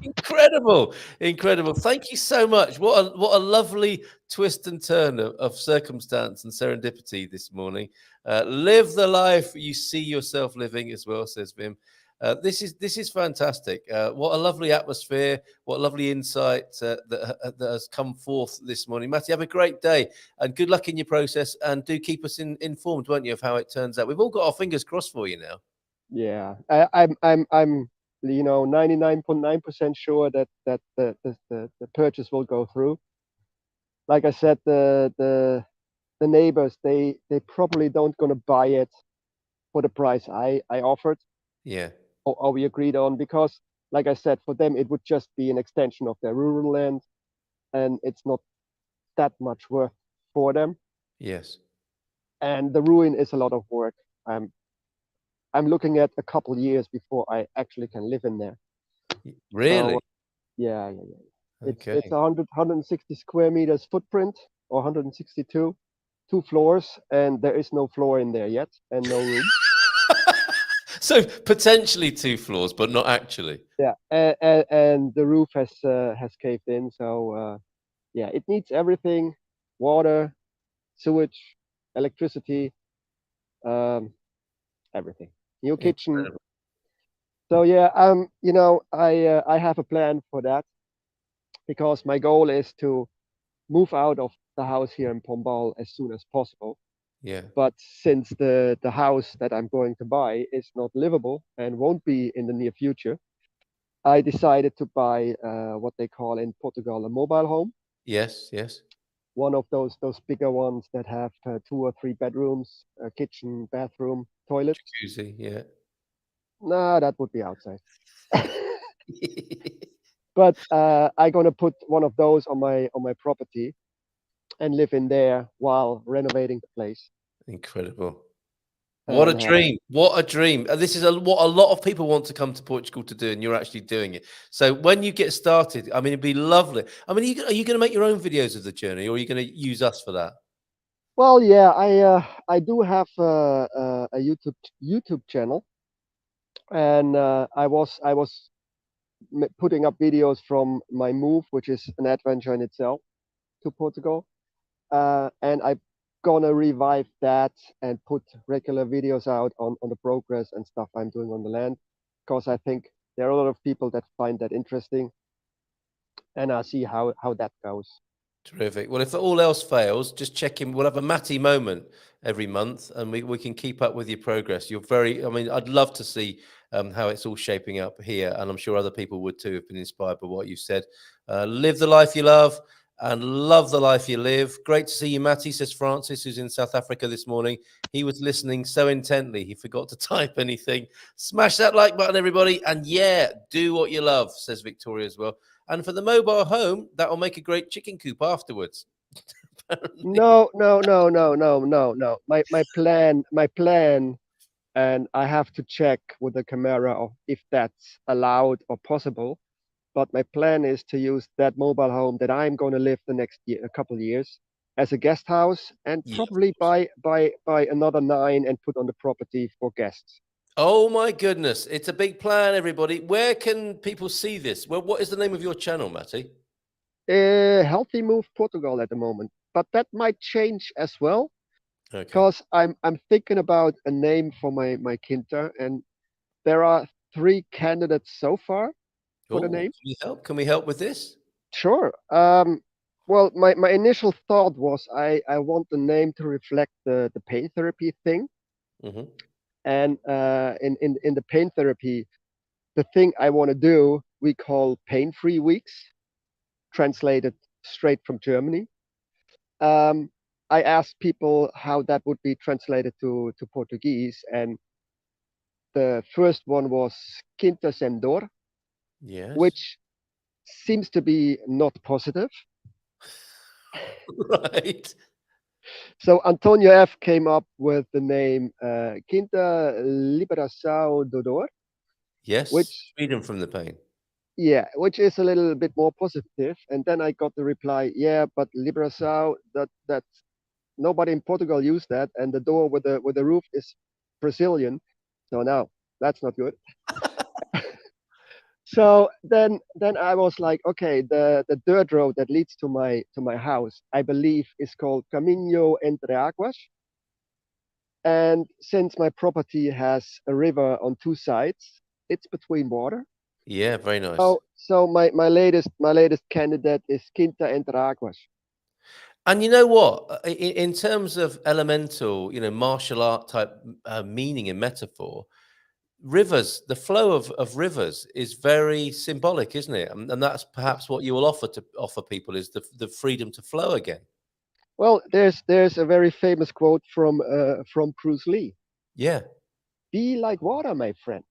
Incredible. Thank you so much. What a lovely twist and turn of circumstance and serendipity this morning. Live the life you see yourself living as well, says Vim. This is fantastic. What a lovely atmosphere. What a lovely insight that has come forth this morning. Matty, have a great day and good luck in your process. And do keep us informed, won't you, of how it turns out. We've all got our fingers crossed for you now. Yeah, I'm 99.9% sure that the purchase will go through. Like I said, the neighbors, they probably don't gonna buy it for the price I offered. Yeah. Or we agreed on, because like I said, for them it would just be an extension of their rural land, and it's not that much worth for them. Yes. And the ruin is a lot of work. I'm looking at a couple years before I actually can live in there. Really? So, yeah. Okay. It's 160 square meters footprint, or 162, 2 floors, and there is no floor in there yet, and no room. So potentially 2 floors, but not actually. Yeah, and the roof has caved in. So yeah, it needs everything: water, sewage, electricity, everything. New kitchen. Incredible. So yeah, I have a plan for that, because my goal is to move out of the house here in Pombal as soon as possible. Yeah. But since the house that I'm going to buy is not livable and won't be in the near future, I decided to buy what they call in Portugal a mobile home. Yes. One of those bigger ones that have 2 or 3 bedrooms, a kitchen, bathroom, toilet. Jacuzzi, yeah. No, that would be outside. But I'm gonna put one of those on my property and live in there while renovating the place. Incredible. What a dream. What a dream. This is what a lot of people want to come to Portugal to do, and you're actually doing it. So when you get started, I mean, it'd be lovely. I mean, are you going to make your own videos of the journey, or are you going to use us for that? Well, yeah, I do have a YouTube channel, and I was putting up videos from my move, which is an adventure in itself, to Portugal, and I'm gonna revive that and put regular videos out on the progress and stuff I'm doing on the land, because I think there are a lot of people that find that interesting, and I'll see how that goes. Terrific. Well, if all else fails, just check in. We'll have a Matty moment every month, and we can keep up with your progress. I'd love to see how it's all shaping up here, and I'm sure other people would too have been inspired by what you said. Live the life you love and love the life you live. Great to see you, Matty, says Francis, who's in South Africa this morning. He was listening so intently, he forgot to type anything. Smash that like button, everybody. And yeah, do what you love, says Victoria as well. And for the mobile home, that will make a great chicken coop afterwards. No. My plan, and I have to check with the camera of if that's allowed or possible. But my plan is to use that mobile home that I'm going to live the next year, a couple of years, as a guest house, and Yeah, probably buy another 9 and put on the property for guests. oh my goodness, it's a big plan, everybody. Where can people see this? Well, what is the name of your channel, Matty? Healthy Move Portugal at the moment, but that might change as well Okay. because I'm thinking about a name for my Quinta, and there are 3 candidates so far for the Oh, name. can we help? Can we help with this? Sure. Well, my initial thought was I want the name to reflect the pain therapy thing. Hmm. And in the pain therapy, the thing I want to do, we call pain-free weeks, translated straight from Germany. I asked people how that would be translated to Portuguese, and the first one was Quinta sem dor, Yes. which seems to be not positive. Right. So Antonio F came up with the name Quinta Liberação do Dor, Yes. which Freedom from the pain. which is a little bit more positive. And then I got the reply, yeah, but Liberação, that nobody in Portugal used that, and the door with the roof is Brazilian, so now that's not good. So then I was like, okay, the dirt road that leads to my house, I believe, is called Caminho entre Águas. And since my property has a river on 2 sides, it's between water. Yeah, very nice. So my latest candidate is Quinta entre Águas. And you know what? In terms of elemental, martial art type meaning and metaphor, rivers, the flow of rivers is very symbolic, isn't it? And that's perhaps what you will offer people is the freedom to flow again. Well, there's a very famous quote from Bruce Lee. Yeah. Be like water, my friend.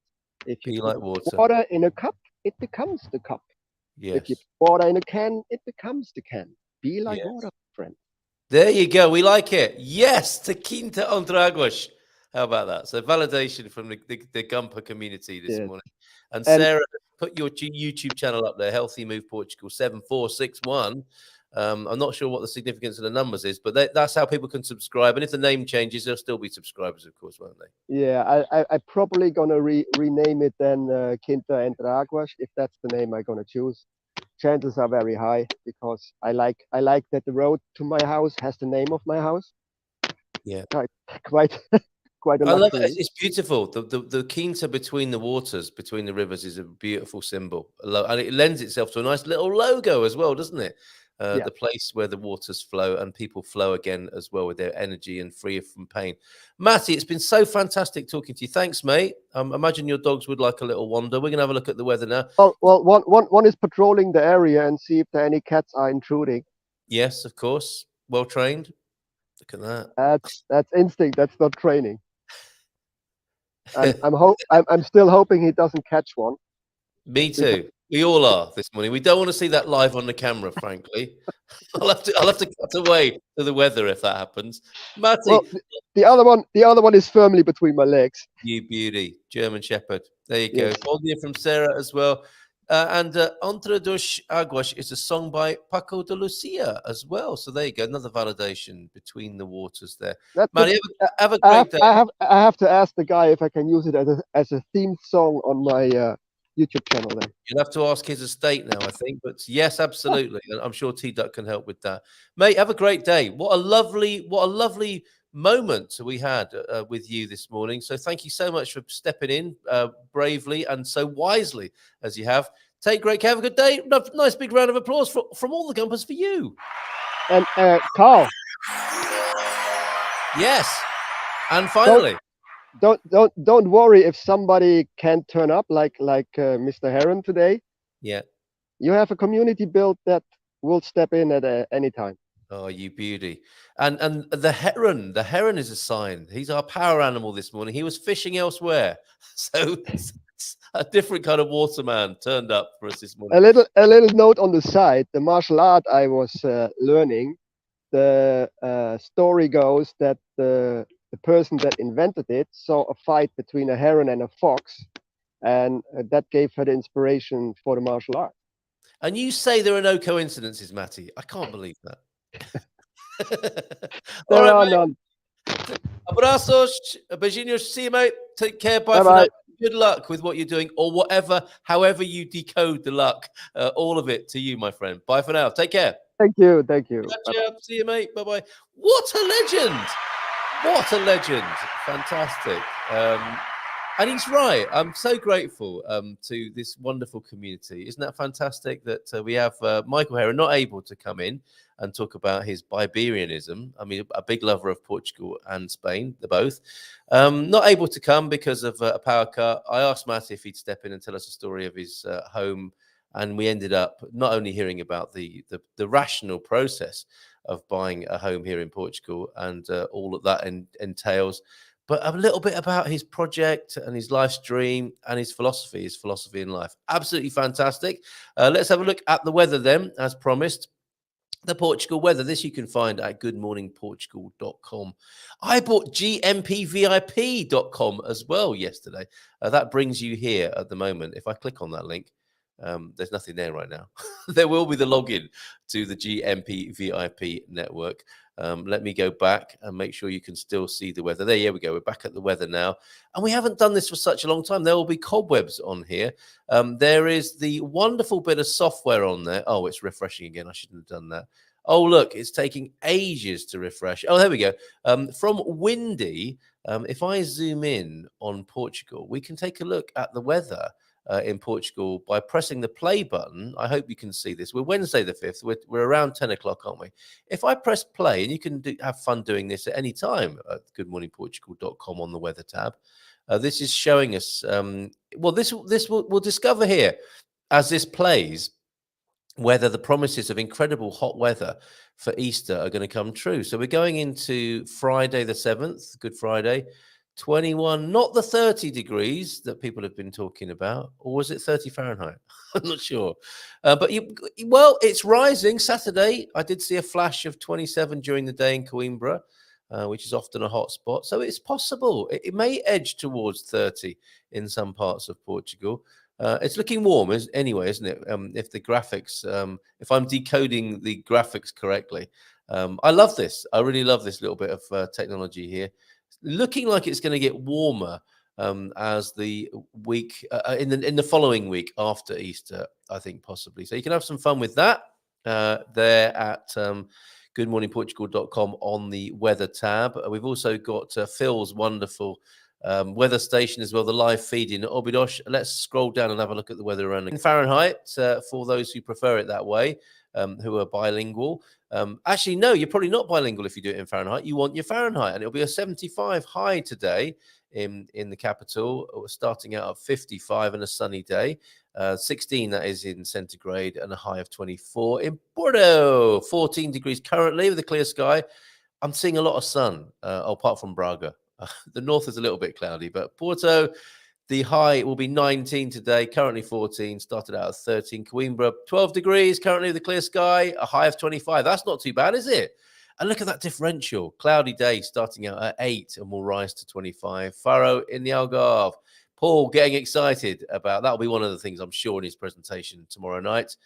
If you Be put like water in a cup, it becomes the cup. Yes. If you put water in a can, it becomes the can. Be like Yes. water, my friend. There you go. We like it. Yes, to Quinta entre Águas. How about that? So validation from the Gumper community this morning. And Sarah, put your YouTube channel up there, Healthy Move Portugal 7461. I'm not sure what the significance of the numbers is, but that's how people can subscribe. And if the name changes, there'll still be subscribers, of course, won't they? Yeah, I probably gonna rename it then Quinta entre Águas, if that's the name I'm gonna choose. Chances are very high because I like that the road to my house has the name of my house. Yeah, quite a luxury. I love it. It's beautiful. The Quinta between the waters, between the rivers, is a beautiful symbol, and it lends itself to a nice little logo as well, doesn't it? The place where the waters flow and people flow again as well with their energy and free from pain. Matty, it's been so fantastic talking to you. Thanks, mate. Imagine your dogs would like a little wander. We're going to have a look at the weather now. Well, one is patrolling the area and see if there any cats are intruding. Yes, of course. Well trained. Look at that. That's instinct. That's not training. I'm still hoping he doesn't catch one. Me too. We all are this morning. We don't want to see that live on the camera, frankly. I'll have to cut away to the weather if that happens. Matty, well, the other one is firmly between my legs. You beauty, German Shepherd. There you Yes. go. All near from Sarah as well. And Entre dos Águas is a song by Paco de Lucia as well. So there you go, another validation between the waters there. Matty, have a great day. I have to ask the guy if I can use it as a theme song on my YouTube channel then. You'll have to ask his estate now, I think. But yes, absolutely. I'm sure T-Duck can help with that. Mate, have a great day. What a lovely moment we had with you this morning. So thank you so much for stepping in bravely and so wisely as you have. Take great care. Have a good day. Nice big round of applause from all the Gumpers for you. And Carl. Yes. And finally. Don't worry if somebody can't turn up like Mr. Heron today. Yeah. You have a community built that will step in at any time. Oh, you beauty. And the Heron is a sign. He's our power animal this morning. He was fishing elsewhere. So A different kind of waterman turned up for us this morning. A little note on the side. The martial art I was learning. The story goes that the person that invented it saw a fight between a heron and a fox, and that gave her the inspiration for the martial art. And you say there are no coincidences, Matty. I can't believe that. All There right, are mate. none. Abraços, beijinhos, see you, mate. Take care. Bye for Bye-bye. now. Good luck with what you're doing, or whatever, however you decode the luck. All of it to you, my friend. Bye for now. Take care. Thank you. Thank you. Gotcha. See you, mate. Bye bye. What a legend! What a legend! Fantastic. And he's right. I'm so grateful to this wonderful community. Isn't that fantastic that we have Michael Heron not able to come in and talk about his Biberianism? I mean, a big lover of Portugal and Spain, they're both. Not able to come because of a power cut. I asked Matt if he'd step in and tell us a story of his home. And we ended up not only hearing about the rational process of buying a home here in Portugal and all of that entails, but a little bit about his project and his life stream and his philosophy in life. Absolutely fantastic. Let's have a look at the weather then, as promised. The Portugal weather. This you can find at goodmorningportugal.com. I bought gmpvip.com as well yesterday. That brings you here at the moment. If I click on that link, there's nothing there right now. There will be the login to the GMP VIP network. Let me go back and make sure you can still see the weather. There we go. We're back at the weather now. And we haven't done this for such a long time. There will be cobwebs on here. There is the wonderful bit of software on there. Oh, it's refreshing again. I shouldn't have done that. Oh, look, it's taking ages to refresh. Oh, there we go. From Windy, if I zoom in on Portugal, we can take a look at the weather in Portugal by pressing the play button. I hope you can see this. We're Wednesday the 5th. We're around 10 o'clock, aren't we? If I press play, and you can have fun doing this at any time at goodmorningportugal.com on the weather tab. This is showing us, we'll discover here as this plays whether the promises of incredible hot weather for Easter are going to come true. So we're going into Friday the 7th, Good Friday. 21, not the 30 degrees that people have been talking about, or was it 30 Fahrenheit? I'm not sure. But it's rising. Saturday, I did see a flash of 27 during the day in Coimbra, which is often a hot spot. So it's possible. It may edge towards 30 in some parts of Portugal. It's looking warm anyway, isn't it? If the graphics, if I'm decoding the graphics correctly. I love this. I really love this little bit of technology here. Looking like it's going to get warmer as the week in the following week after Easter, I think possibly. So you can have some fun with that there at goodmorningportugal.com on the weather tab. We've also got Phil's wonderful weather station as well, the live feed in Obidos. Let's scroll down and have a look at the weather around in Fahrenheit for those who prefer it that way. Who are bilingual. Actually, no, you're probably not bilingual if you do it in Fahrenheit. You want your Fahrenheit, and it'll be a 75 high today in the capital, starting out at 55 and a sunny day. 16, that is in centigrade, and a high of 24. In Porto, 14 degrees currently with a clear sky. I'm seeing a lot of sun, apart from Braga. The north is a little bit cloudy, but Porto, the high will be 19 today, currently 14, started out at 13. Coimbra, 12 degrees, currently with a clear sky, a high of 25. That's not too bad, is it? And look at that differential. Cloudy day starting out at 8 and will rise to 25. Faro in the Algarve. Paul getting excited about that'll be one of the things I'm sure in his presentation tomorrow night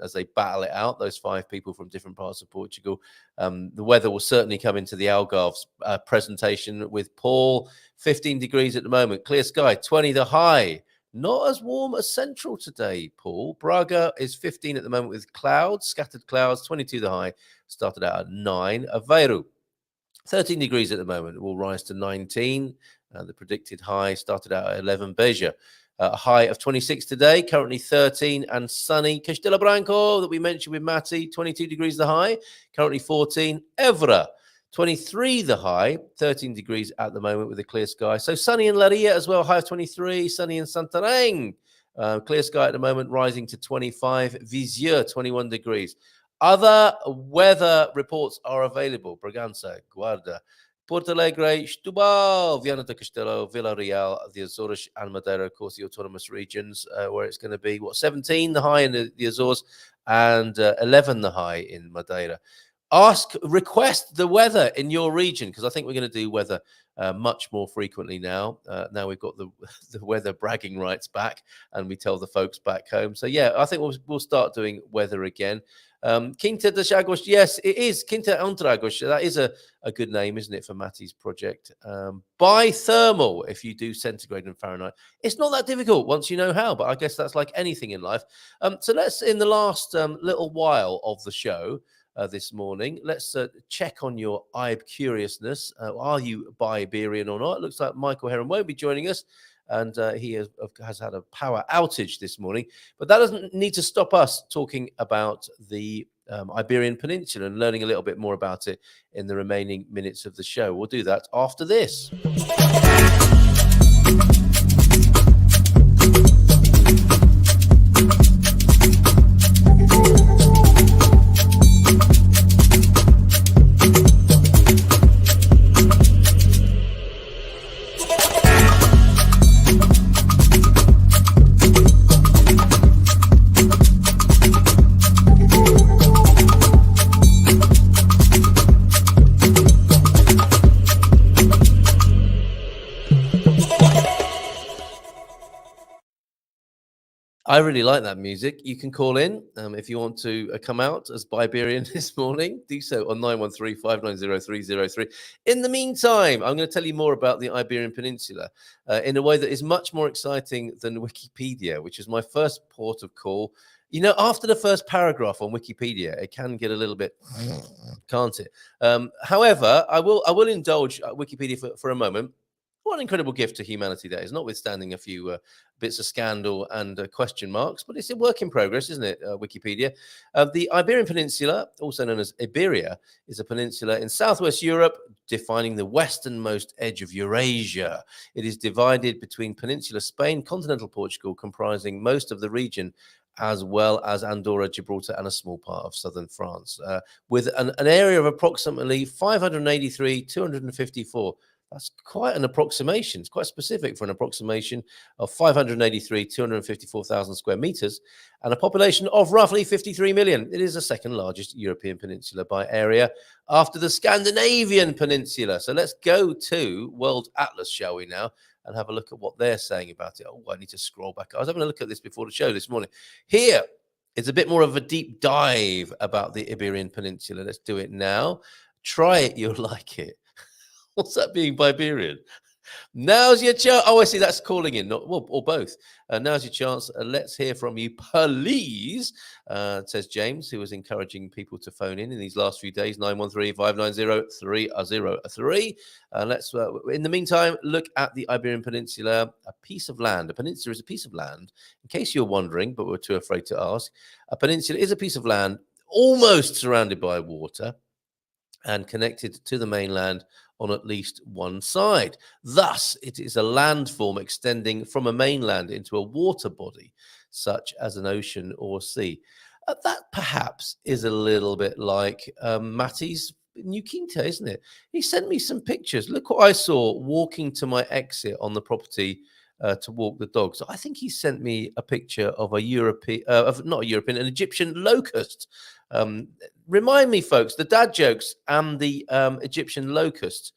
as they battle it out, those 5 people from different parts of Portugal. The weather will certainly come into the Algarve's presentation with Paul. 15 degrees at the moment, clear sky, 20 the high. Not as warm as Central today, Paul. Braga is 15 at the moment with clouds, scattered clouds, 22 the high, started out at 9. Aveiro, 13 degrees at the moment, will rise to 19. The predicted high started out at 11. Beja, a high of 26 today, currently 13 and sunny. Castelo Branco, that we mentioned with Matty, 22 degrees the high, currently 14. Évora, 23 the high, 13 degrees at the moment with a clear sky. So sunny in Leiria as well, high of 23. Sunny in Santarém, clear sky at the moment, rising to 25. Viseu, 21 degrees. Other weather reports are available. Bragança, Guarda, Porto Alegre, Setúbal, Viana do Castelo, Villarreal, the Azores and Madeira, of course, the autonomous regions, where it's going to be, 17 the high in the Azores and 11 the high in Madeira. Request the weather in your region, because I think we're going to do weather much more frequently now. Now we've got the weather bragging rights back, and we tell the folks back home. So yeah, I think we'll start doing weather again. Quinta das Águas, yes, it is Quinta entre Águas. That is a good name, isn't it, for Matty's project? Bi-thermal, if you do centigrade and Fahrenheit. It's not that difficult once you know how, but I guess that's like anything in life. So let's, in the last little while of the show, this morning, let's check on your IBE-curiousness. Are you Biberian or not? It looks like Michael Heron won't be joining us, and he has had a power outage this morning. But that doesn't need to stop us talking about the Iberian Peninsula and learning a little bit more about it in the remaining minutes of the show. We'll do that after this. I really like that music. You can call in if you want to come out as Biberian this morning. Do so on 913-590-303. In the meantime, I'm going to tell you more about the Iberian Peninsula in a way that is much more exciting than Wikipedia, which is my first port of call. You know, after the first paragraph on Wikipedia, it can get a little bit, can't it? However, I will indulge Wikipedia for a moment. What an incredible gift to humanity that is, notwithstanding a few bits of scandal and question marks, but it's a work in progress, isn't it, Wikipedia? The Iberian Peninsula, also known as Iberia, is a peninsula in southwest Europe, defining the westernmost edge of Eurasia. It is divided between Peninsula Spain, continental Portugal, comprising most of the region, as well as Andorra, Gibraltar, and a small part of southern France, with an area of approximately 583,254. That's quite an approximation. It's quite specific for an approximation of 583,254,000 square meters and a population of roughly 53 million. It is the second largest European peninsula by area after the Scandinavian peninsula. So let's go to World Atlas, shall we now, and have a look at what they're saying about it. Oh, I need to scroll back. I was having a look at this before the show this morning. Here is a bit more of a deep dive about the Iberian Peninsula. Let's do it now. Try it, you'll like it. What's that being Biberian? Now's your chance. Oh, I see. That's calling in, not well, or both. Now's your chance. Let's hear from you, please. Says James, who was encouraging people to phone in these last few days. 913-590-303. Let's. In the meantime, look at the Iberian Peninsula, a piece of land. A peninsula is a piece of land. In case you're wondering, but we're too afraid to ask, a peninsula is a piece of land almost surrounded by water and connected to the mainland on at least one side. Thus, it is a landform extending from a mainland into a water body, such as an ocean or sea. That perhaps is a little bit like Matty's New Quinta, isn't it? He sent me some pictures. Look what I saw walking to my exit on the property to walk the dog. So I think he sent me a picture of an Egyptian locust. Remind me, folks, the dad jokes and the Egyptian locust.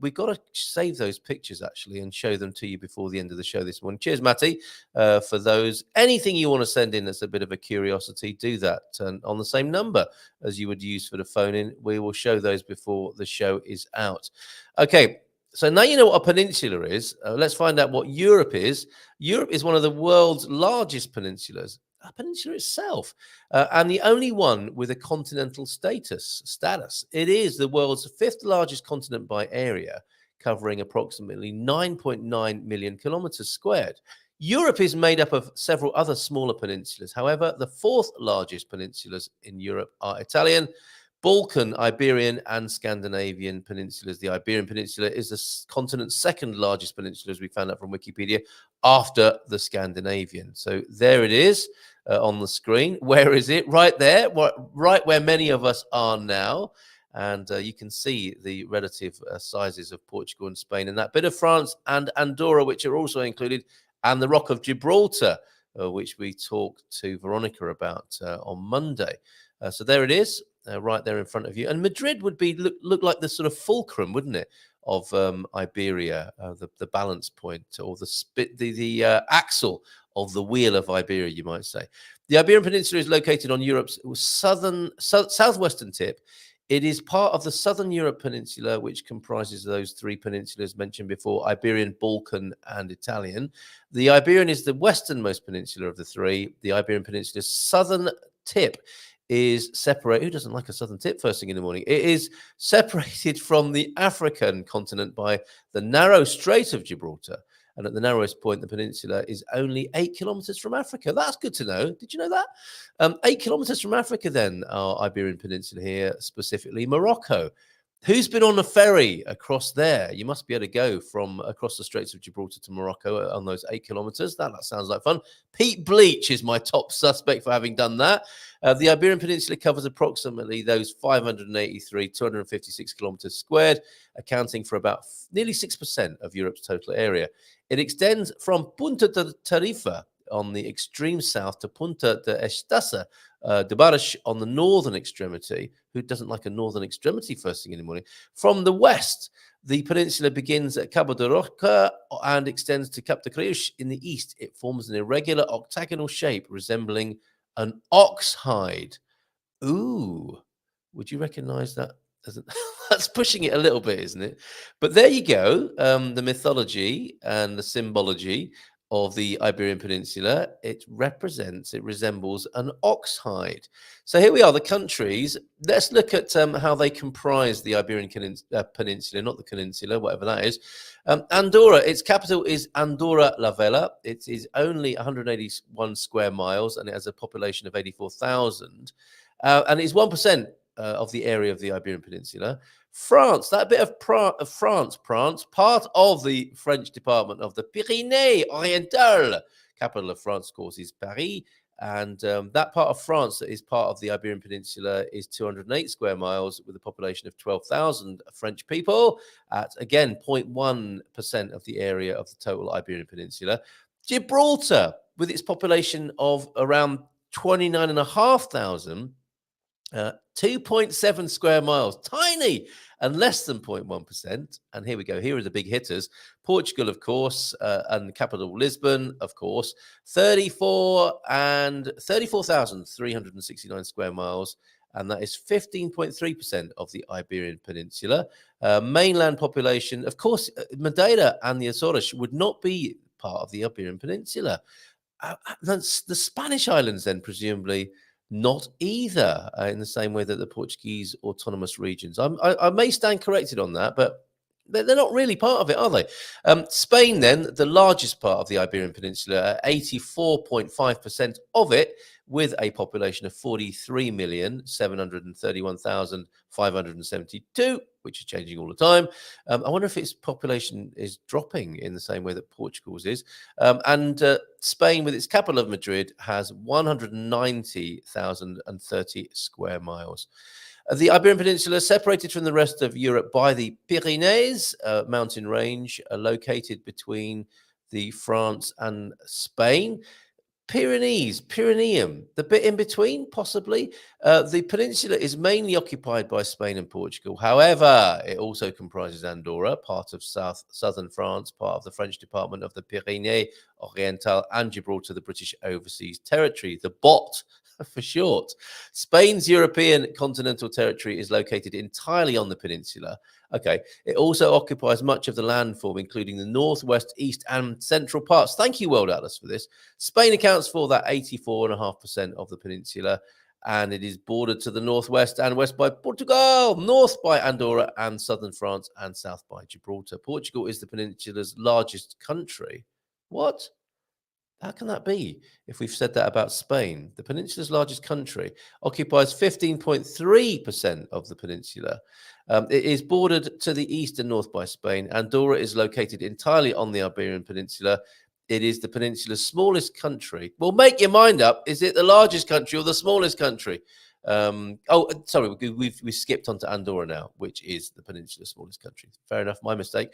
We've got to save those pictures, actually, and show them to you before the end of the show this morning. Cheers, Matty, for those. Anything you want to send in that's a bit of a curiosity, do that on the same number as you would use for the phone in. We will show those before the show is out. Okay. So now you know what a peninsula is. Let's find out what Europe is. Europe is one of the world's largest peninsulas, a peninsula itself, and the only one with a continental status. It is the world's fifth largest continent by area, covering approximately 9.9 million kilometers squared. Europe is made up of several other smaller peninsulas. However, the fourth largest peninsulas in Europe are Italian, Balkan, Iberian, and Scandinavian peninsulas. The Iberian Peninsula is the continent's second largest peninsula, as we found out from Wikipedia, after the Scandinavian. So there it is on the screen. Where is it? Right there, right where many of us are now. And you can see the relative sizes of Portugal and Spain, and that bit of France and Andorra, which are also included, and the Rock of Gibraltar, which we talked to Veronica about on Monday. So there it is, right there in front of you. And Madrid would be look like the sort of fulcrum, wouldn't it, of Iberia, the balance point, or the axle of the wheel of Iberia, you might say. The Iberian Peninsula is located on Europe's southwestern tip. It is part of the Southern Europe Peninsula, which comprises those three peninsulas mentioned before: Iberian, Balkan, and Italian. The Iberian is the westernmost peninsula of the three. The Iberian Peninsula's southern tip is separated. Who doesn't like a southern tip first thing in the morning? It is separated from the African continent by the narrow Strait of Gibraltar. And at the narrowest point, the peninsula is only 8 kilometers from Africa. That's good to know. Did you know that? 8 kilometers from Africa, then, our Iberian Peninsula here, specifically Morocco. Who's been on a ferry across there? You must be able to go from across the Straits of Gibraltar to Morocco on those 8 kilometers. That sounds like fun. Pete Bleach is my top suspect for having done that. The Iberian Peninsula covers approximately those 256 kilometers squared, accounting for about nearly 6% of Europe's total area. It extends from Punta de Tarifa on the extreme south to Punta de Estaça de Barış on the northern extremity. Who doesn't like a northern extremity first thing in the morning? From the west, the peninsula begins at Cabo de Roca and extends to Cap de Creush in the east. It forms an irregular octagonal shape resembling an ox hide. Ooh, would you recognize that? That's pushing it a little bit, isn't it? But there you go. The mythology and the symbology of the Iberian Peninsula. It resembles an ox hide. So here we are, the countries. Let's look at how they comprise the Iberian Peninsula, not the peninsula, whatever that is. Andorra, its capital is Andorra la Vella. It is only 181 square miles, and it has a population of 84,000. And it's 1% of the area of the Iberian Peninsula. France, that bit of France, part of the French department of the Pyrénées-Orientales. Capital of France, of course, is Paris. And that part of France that is part of the Iberian Peninsula is 208 square miles with a population of 12,000 French people at, again, 0.1% of the area of the total Iberian Peninsula. Gibraltar, with its population of around 29,500, 2.7 square miles, tiny, and less than 0.1%. And here we go. Here are the big hitters. Portugal, of course, and the capital, Lisbon, of course, 34,369 square miles. And that is 15.3% of the Iberian Peninsula. Mainland population, of course, Madeira and the Azores would not be part of the Iberian Peninsula. The Spanish islands, then, presumably, not either, in the same way that the Portuguese autonomous regions. I may stand corrected on that, but they're not really part of it, are they? Spain, then, the largest part of the Iberian Peninsula, 84.5% of it, with a population of 43,731,572, which is changing all the time. I wonder if its population is dropping in the same way that Portugal's is. And Spain, with its capital of Madrid, has 190,030 square miles. The Iberian Peninsula is separated from the rest of Europe by the Pyrenees mountain range, located between the France and Spain. Pyreneum, the bit in between, possibly. The peninsula is mainly occupied by Spain and Portugal. However, it also comprises Andorra, part of southern France, part of the French department of the Pyrénées-Orientales, and Gibraltar, the British Overseas Territory, the BOT for short. Spain's European continental territory is located entirely on the peninsula. Okay, it also occupies much of the landform, including the northwest, east, and central parts. Thank you, World Atlas, for this. Spain accounts for that 84.5% of the peninsula, and it is bordered to the northwest and west by Portugal, north by Andorra, and southern France, and south by Gibraltar. Portugal is the peninsula's largest country. What? How can that be if we've said that about Spain? The peninsula's largest country occupies 15.3% of the peninsula. It is bordered to the east and north by Spain. Andorra is located entirely on the Iberian Peninsula. It is the peninsula's smallest country. Well, make your mind up. Is it the largest country or the smallest country? Sorry, we've skipped on to Andorra now, which is the peninsula's smallest country. Fair enough, my mistake.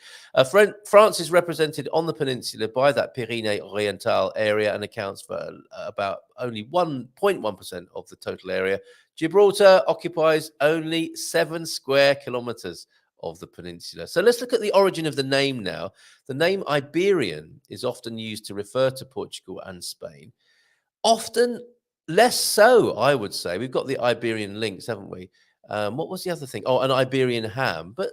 France is represented on the peninsula by that Pyrénées-Orientales area and accounts for about only 1.1% of the total area. Gibraltar occupies only 7 square kilometers of the peninsula. So let's look at the origin of the name now. The name Iberian is often used to refer to Portugal and Spain. Often less so, I would say. We've got the Iberian links, haven't we? What was the other thing? Oh, an Iberian ham. But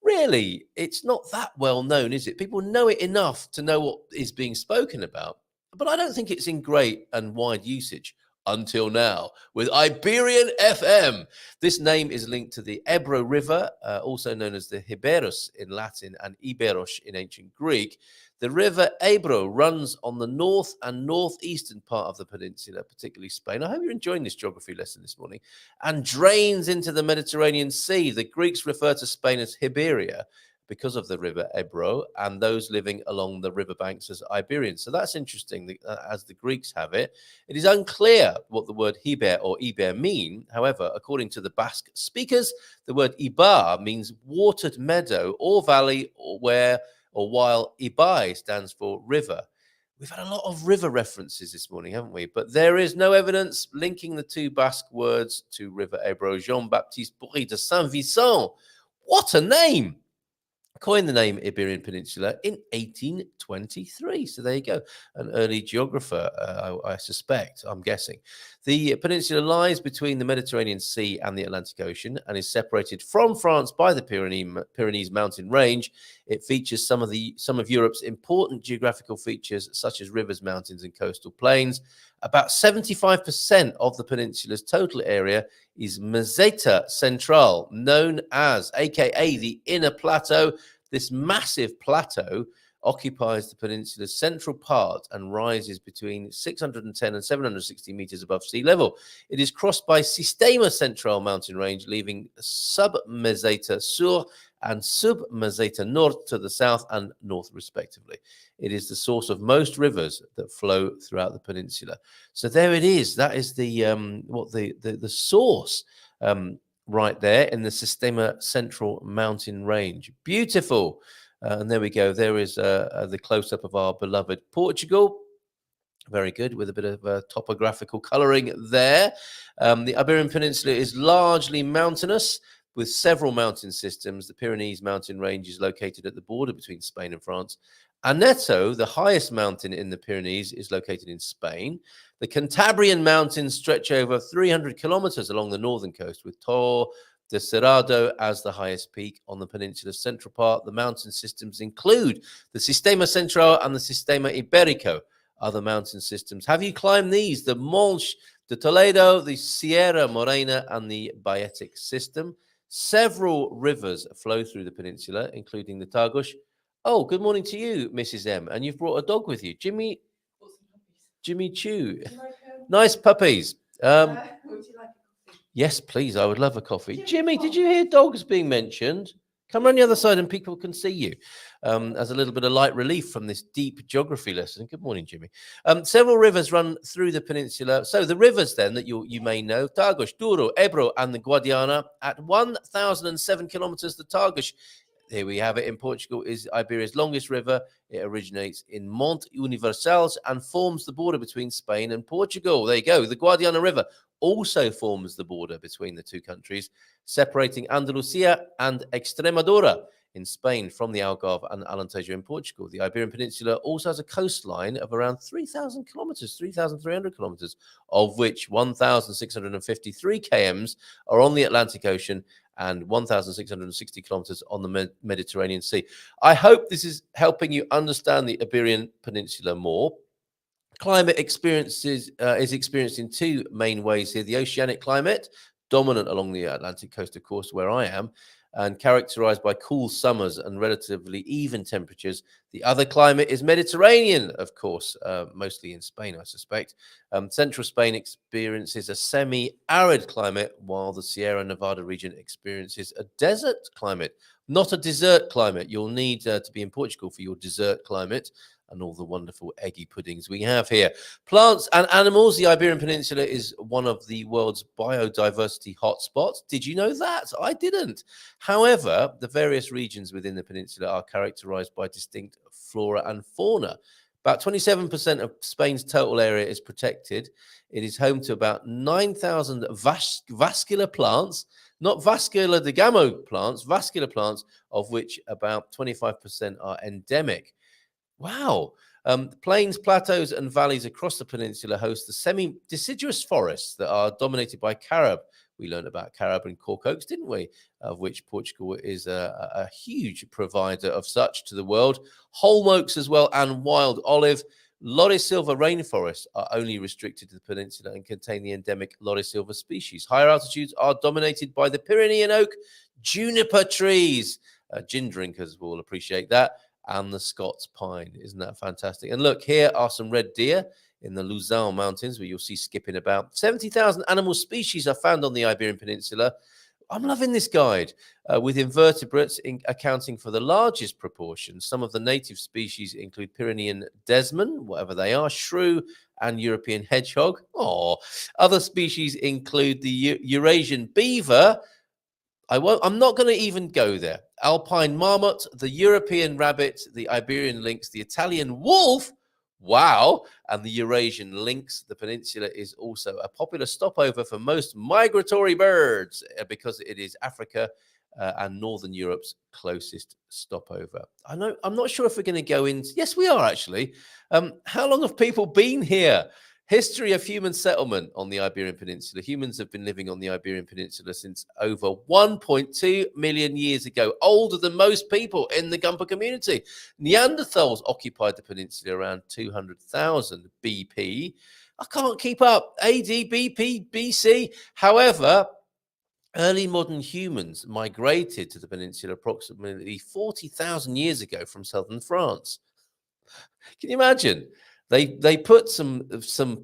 really, it's not that well known, is it? People know it enough to know what is being spoken about. But I don't think it's in great and wide usage until now with Iberian FM. This name is linked to the Ebro River, also known as the Heberus in Latin and Iberos in ancient Greek. The river Ebro runs on the north and northeastern part of the peninsula, particularly Spain. I hope you're enjoying this geography lesson this morning. And drains into the Mediterranean Sea. The Greeks refer to Spain as Iberia because of the river Ebro, and those living along the riverbanks as Iberians. So that's interesting, as the Greeks have it. It is unclear what the word Hiber or Iber mean. However, according to the Basque speakers, the word Ibar means watered meadow or valley, while Ibai stands for river. We've had a lot of river references this morning, haven't we? But there is no evidence linking the two Basque words to River Ebro. Jean-Baptiste Bourri de Saint-Vincent. What a name! Coined the name Iberian Peninsula in 1823. So there you go. An early geographer, I suspect, I'm guessing. The peninsula lies between the Mediterranean Sea and the Atlantic Ocean and is separated from France by the Pyrenees mountain range. It features some of Europe's important geographical features, such as rivers, mountains, and coastal plains. About 75% of the peninsula's total area is Meseta Central, known as, aka the Inner Plateau. This massive plateau occupies the peninsula's central part and rises between 610 and 760 meters above sea level. It is crossed by Sistema Central mountain range, leaving Sub-Meseta Sur and Sub-Meseta North to the south and north, respectively. It is the source of most rivers that flow throughout the peninsula. So there it is. That is the source right there in the Sistema Central mountain range. Beautiful. And there we go. There is the close-up of our beloved Portugal. Very good, with a bit of topographical colouring there. The Iberian Peninsula is largely mountainous, with several mountain systems. The Pyrenees mountain range is located at the border between Spain and France. Aneto, the highest mountain in the Pyrenees, is located in Spain. The Cantabrian Mountains stretch over 300 kilometers along the northern coast, with Torre de Cerrado as the highest peak on the peninsula's central part. The mountain systems include the Sistema Central and the Sistema Iberico. Other mountain systems. Have you climbed these? The Monch de Toledo, the Sierra Morena, and the Baetic system. Several rivers flow through the peninsula, including the Tagus. Oh, good morning to you, Mrs. M. And you've brought a dog with you. Jimmy Choo. Nice puppies. Would you like a coffee? Yes, please. I would love a coffee. Jimmy, did you hear dogs being mentioned? Come around the other side and people can see you. As a little bit of light relief from this deep geography lesson. Good morning, Jimmy. Several rivers run through the peninsula. So the rivers then that you may know, Tagus, Douro, Ebro, and the Guadiana. At 1,007 kilometers, the Tagus, here we have it in Portugal, is Iberia's longest river. It originates in Monte Universales and forms the border between Spain and Portugal. There you go. The Guadiana River also forms the border between the two countries, separating Andalusia and Extremadura in Spain from the Algarve and Alentejo in Portugal. The Iberian Peninsula also has a coastline of around 3,000 kilometers, 3,300 kilometers, of which 1,653 kms are on the Atlantic Ocean and 1,660 kilometers on the Mediterranean Sea. I hope this is helping you understand the Iberian Peninsula more. Climate is experienced in two main ways here. The oceanic climate, dominant along the Atlantic coast, of course, where I am, and characterized by cool summers and relatively even temperatures. The other climate is Mediterranean, of course, mostly in Spain, I suspect. Central Spain experiences a semi-arid climate, while the Sierra Nevada region experiences a desert climate. Not a desert climate. You'll need to be in Portugal for your desert climate. and all the wonderful eggy puddings we have here. Plants and animals. The Iberian Peninsula is one of the world's biodiversity hotspots. Did you know that? I didn't. However, the various regions within the peninsula are characterized by distinct flora and fauna. About 27% of Spain's total area is protected. It is home to about 9,000 vascular plants, not vascular de Gamo plants, vascular plants, of which about 25% are endemic. Wow. Plains, plateaus, and valleys across the peninsula host the semi-deciduous forests that are dominated by carob. We learned about carob and cork oaks, didn't we? Of which Portugal is a huge provider of such to the world. Holm oaks as well, and wild olive. Laurisilva rainforests are only restricted to the peninsula and contain the endemic Laurisilva species. Higher altitudes are dominated by the Pyrenean oak, juniper trees. Gin drinkers will appreciate that. And the Scots pine. Isn't that fantastic? And look, here are some red deer in the Luzão Mountains, where you'll see skipping about. 70,000 animal species are found on the Iberian Peninsula. I'm loving this guide, with invertebrates accounting for the largest proportion. Some of the native species include Pyrenean desman, whatever they are, shrew, and European hedgehog. Other species include the Eurasian beaver. I'm not going to even go there. Alpine marmot, the European rabbit, the Iberian lynx, the Italian wolf. Wow. And the Eurasian lynx. The peninsula is also a popular stopover for most migratory birds because it is Africa and Northern Europe's closest stopover. I'm not sure if we're going to go in. Yes, we are actually. How long have people been here? History of human settlement on the Iberian Peninsula. Humans have been living on the Iberian Peninsula since over 1.2 million years ago, older than most people in the Gumper community. Neanderthals occupied the peninsula around 200,000 BP. I can't keep up. AD, BP, BC. However, early modern humans migrated to the peninsula approximately 40,000 years ago from southern France. Can you imagine? They put some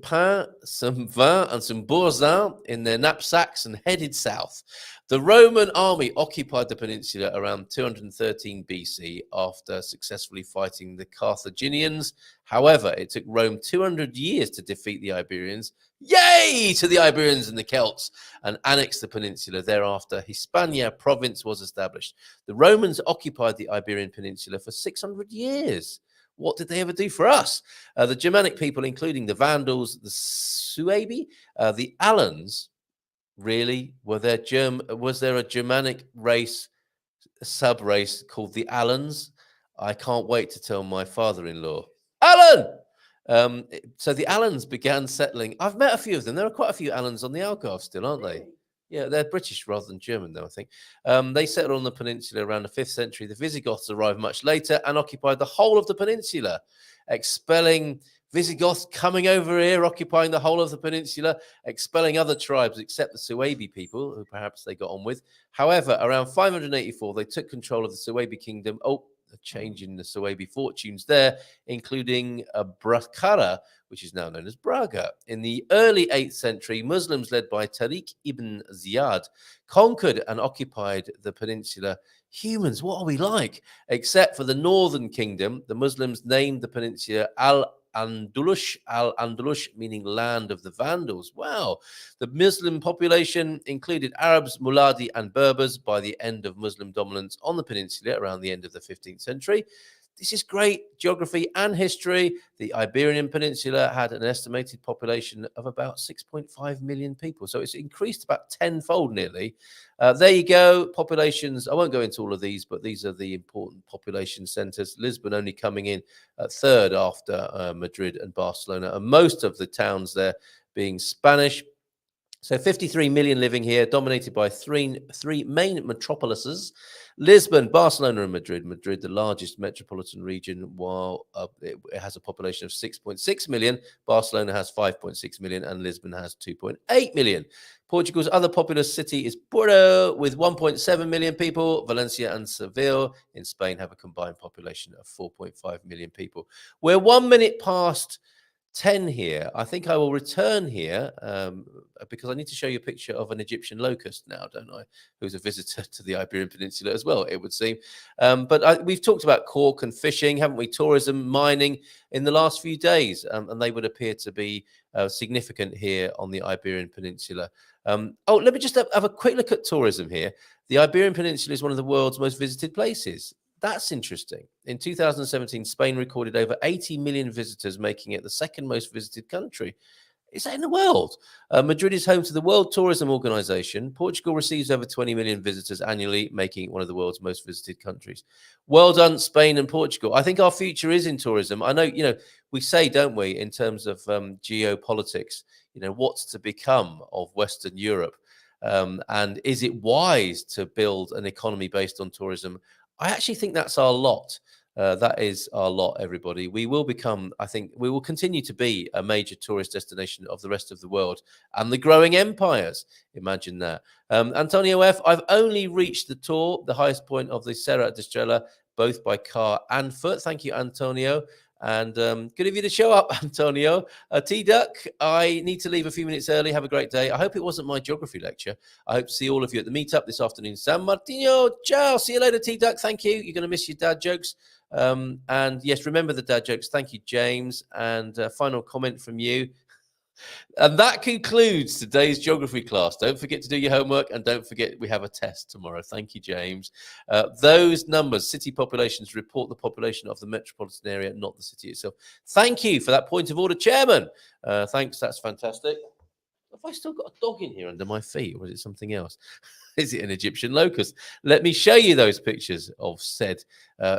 pain, some vin, and some boursin in their knapsacks and headed south. The Roman army occupied the peninsula around 213 BC after successfully fighting the Carthaginians. However, it took Rome 200 years to defeat the Iberians. Yay to the Iberians and the Celts, and annexed the peninsula. Thereafter, Hispania province was established. The Romans occupied the Iberian Peninsula for 600 years. What did they ever do for us? The Germanic people, including the Vandals, the Suebi, the Alans, really? Was there a Germanic race, sub-race called the Alans? I can't wait to tell my father-in-law. Alan! So the Alans began settling. I've met a few of them. There are quite a few Alans on the Algarve still, aren't they? Yeah, they're British rather than German, though, I think. They settled on the peninsula around the 5th century. The Visigoths arrived much later and occupied the whole of the peninsula, expelling Visigoths coming over here, occupying the whole of the peninsula, expelling other tribes except the Suebi people, who perhaps they got on with. However, around 584, they took control of the Suebi kingdom. A change in the Suebi fortunes there, including Bracara, which is now known as Braga. In the early 8th century, Muslims led by Tariq ibn Ziyad conquered and occupied the peninsula. Humans, what are we like? Except for the northern kingdom, the Muslims named the peninsula Al-Andalus, meaning land of the Vandals. Wow. The Muslim population included Arabs, Muladi, and Berbers by the end of Muslim dominance on the peninsula around the end of the 15th century. This is great geography and history. The Iberian Peninsula had an estimated population of about 6.5 million people. So it's increased about tenfold nearly. There you go. Populations. I won't go into all of these, but these are the important population centers. Lisbon only coming in at third after Madrid and Barcelona, and most of the towns there being Spanish. So 53 million living here, dominated by three main metropolises: Lisbon, Barcelona, and Madrid. Madrid, the largest metropolitan region, while it has a population of 6.6 million. Barcelona has 5.6 million, and Lisbon has 2.8 million. Portugal's other populous city is Porto, with 1.7 million people. Valencia and Seville in Spain have a combined population of 4.5 million people. We're 1 minute past 10 here. I think I will return here because I need to show you a picture of an Egyptian locust now, don't I? Who's a visitor to the Iberian Peninsula as well, it would seem. But we've talked about cork and fishing, haven't we? Tourism, mining in the last few days, and they would appear to be significant here on the Iberian Peninsula. Let me just have a quick look at tourism here. The Iberian Peninsula is one of the world's most visited places. That's interesting. In 2017, Spain recorded over 80 million visitors, making it the second most visited country. Is that in the world? Madrid is home to the World Tourism Organization. Portugal receives over 20 million visitors annually, making it one of the world's most visited countries. Well done, Spain and Portugal. I think our future is in tourism. I know, we say, don't we, in terms of geopolitics, what's to become of Western Europe? And is it wise to build an economy based on tourism? I actually think that's our lot. That is our lot, everybody. We will become, I think, we will continue to be a major tourist destination of the rest of the world and the growing empires. Imagine that. Antonio F., I've only reached the highest point of the Serra de Estrella, both by car and foot. Thank you, Antonio. And good of you to show up, Antonio. T-Duck, I need to leave a few minutes early. Have a great day. I hope it wasn't my geography lecture. I hope to see all of you at the meetup this afternoon. San Martino, ciao. See you later, T-Duck. Thank you. You're going to miss your dad jokes. And yes, remember the dad jokes. Thank you, James. And final comment from you. And that concludes today's geography class. Don't forget to do your homework, and don't forget we have a test tomorrow. Thank you, James. Those numbers, city populations, report the population of the metropolitan area, not the city itself. Thank you for that point of order, Chairman. Thanks, that's fantastic. Have I still got a dog in here under my feet, or is it something else? Is it an Egyptian locust? Let me show you those pictures of said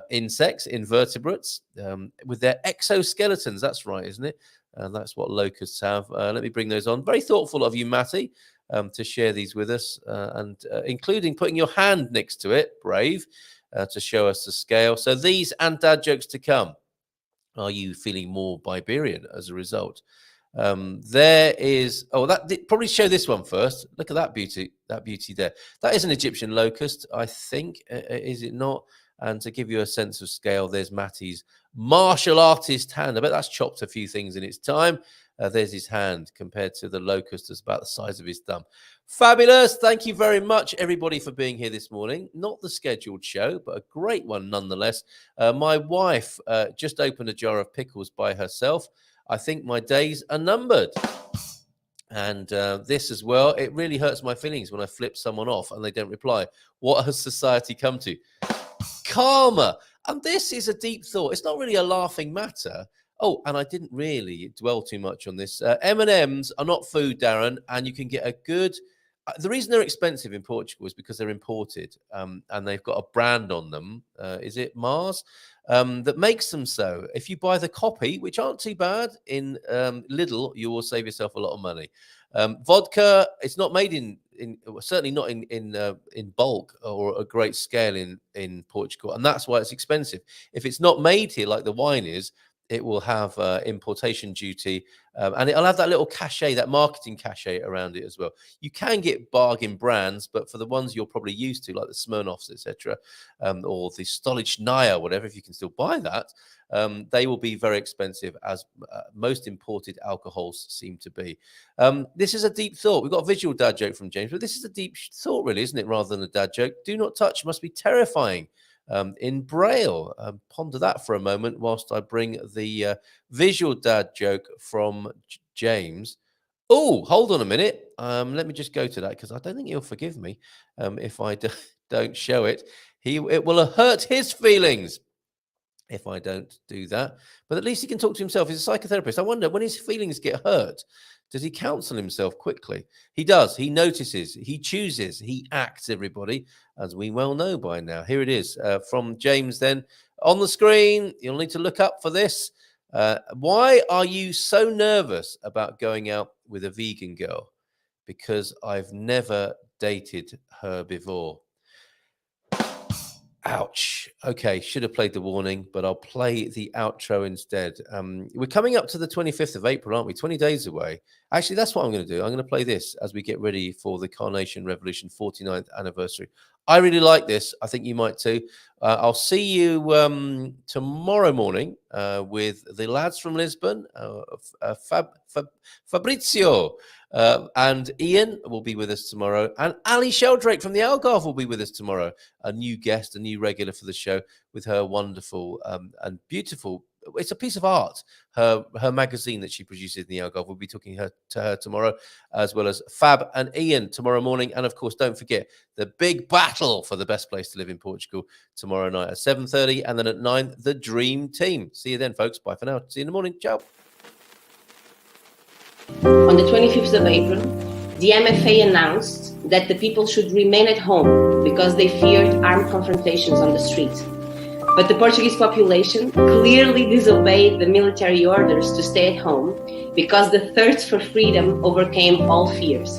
insects, invertebrates, with their exoskeletons. That's right, isn't it? That's what locusts have. Let me bring those on. Very thoughtful of you, Matty, to share these with us, and including putting your hand next to it, brave, to show us the scale. So these and dad jokes to come. Are you feeling more Biberian as a result? There is, probably show this one first. Look at that beauty there. That is an Egyptian locust, I think. Is it not? And to give you a sense of scale, there's Matty's martial artist hand. I bet that's chopped a few things in its time. There's his hand compared to the locust that's about the size of his thumb. Fabulous. Thank you very much, everybody, for being here this morning. Not the scheduled show, but a great one nonetheless. My wife just opened a jar of pickles by herself. I think my days are numbered. And this as well, it really hurts my feelings when I flip someone off and they don't reply. What has society come to? Karma. And this is a deep thought. It's not really a laughing matter. Oh, and I didn't really dwell too much on this. M&Ms are not food, Darren, and you can get a good... the reason they're expensive in Portugal is because they're imported, and they've got a brand on them. Is it Mars? That makes them so. If you buy the copy, which aren't too bad, in Lidl, you will save yourself a lot of money. Vodka, it's not made in certainly not in bulk or a great scale in Portugal, and that's why it's expensive. If it's not made here like the wine is, it will have importation duty, and it'll have that little cachet, that marketing cachet around it as well. You can get bargain brands, but for the ones you're probably used to, like the Smirnoffs, etc., or the Stolichnaya, whatever, if you can still buy that, they will be very expensive, as most imported alcohols seem to be. This is a deep thought. We've got a visual dad joke from James, but this is a deep thought, really, isn't it, rather than a dad joke? Do not touch must be terrifying. In Braille. Ponder that for a moment whilst I bring the visual dad joke from James. Oh, hold on a minute. Let me just go to that, because I don't think he'll forgive me if I don't show it. It will hurt his feelings if I don't do that. But at least he can talk to himself. He's a psychotherapist. I wonder, when his feelings get hurt, does he counsel himself quickly? He does. He notices. He chooses. He acts, everybody, as we well know by now. Here it is from James then. On the screen, you'll need to look up for this. Why are you so nervous about going out with a vegan girl? Because I've never dated her before. Ouch. Okay, should have played the warning, but I'll play the outro instead. We're coming up to the 25th of April, aren't we? 20 days away. Actually, that's what I'm going to do. I'm going to play this as we get ready for the Carnation Revolution 49th anniversary. I really like this. I think you might too. I'll see you tomorrow morning with the lads from Lisbon, Fabrizio and Ian will be with us tomorrow, and Ali Sheldrake from the Algarve will be with us tomorrow, a new guest, a new regular for the show, with her wonderful and beautiful, it's a piece of art, her magazine that she produces in the Algarve. We'll be talking to her tomorrow, as well as Fab and Ian tomorrow morning. And of course, don't forget the big battle for the best place to live in Portugal tomorrow night at 7:30, and then at 9, the Dream Team. See you then, folks. Bye for now. See you in the morning. Ciao. On the 25th of April, the MFA announced that the people should remain at home because they feared armed confrontations on the street. But the Portuguese population clearly disobeyed the military orders to stay at home because the thirst for freedom overcame all fears.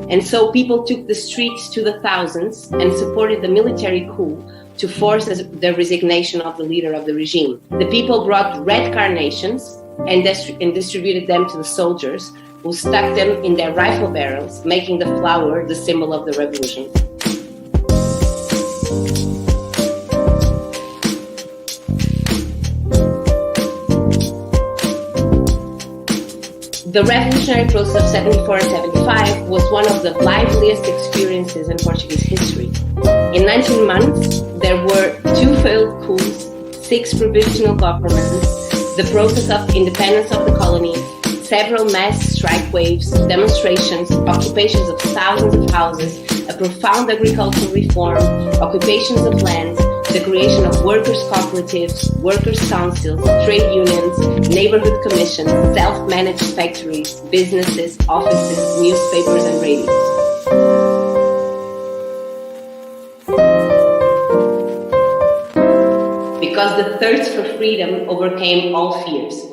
And so people took the streets to the thousands and supported the military coup to force the resignation of the leader of the regime. The people brought red carnations and distributed them to the soldiers, who stuck them in their rifle barrels, making the flower the symbol of the revolution. The revolutionary process of 74 and 75 was one of the liveliest experiences in Portuguese history. In 19 months, there were 2 failed coups, 6 provisional governments, the process of independence of the colonies, several mass strike waves, demonstrations, occupations of thousands of houses, a profound agricultural reform, occupations of land, the creation of workers' cooperatives, workers' councils, trade unions, neighborhood commissions, self-managed factories, businesses, offices, newspapers, and radios. Because the thirst for freedom overcame all fears.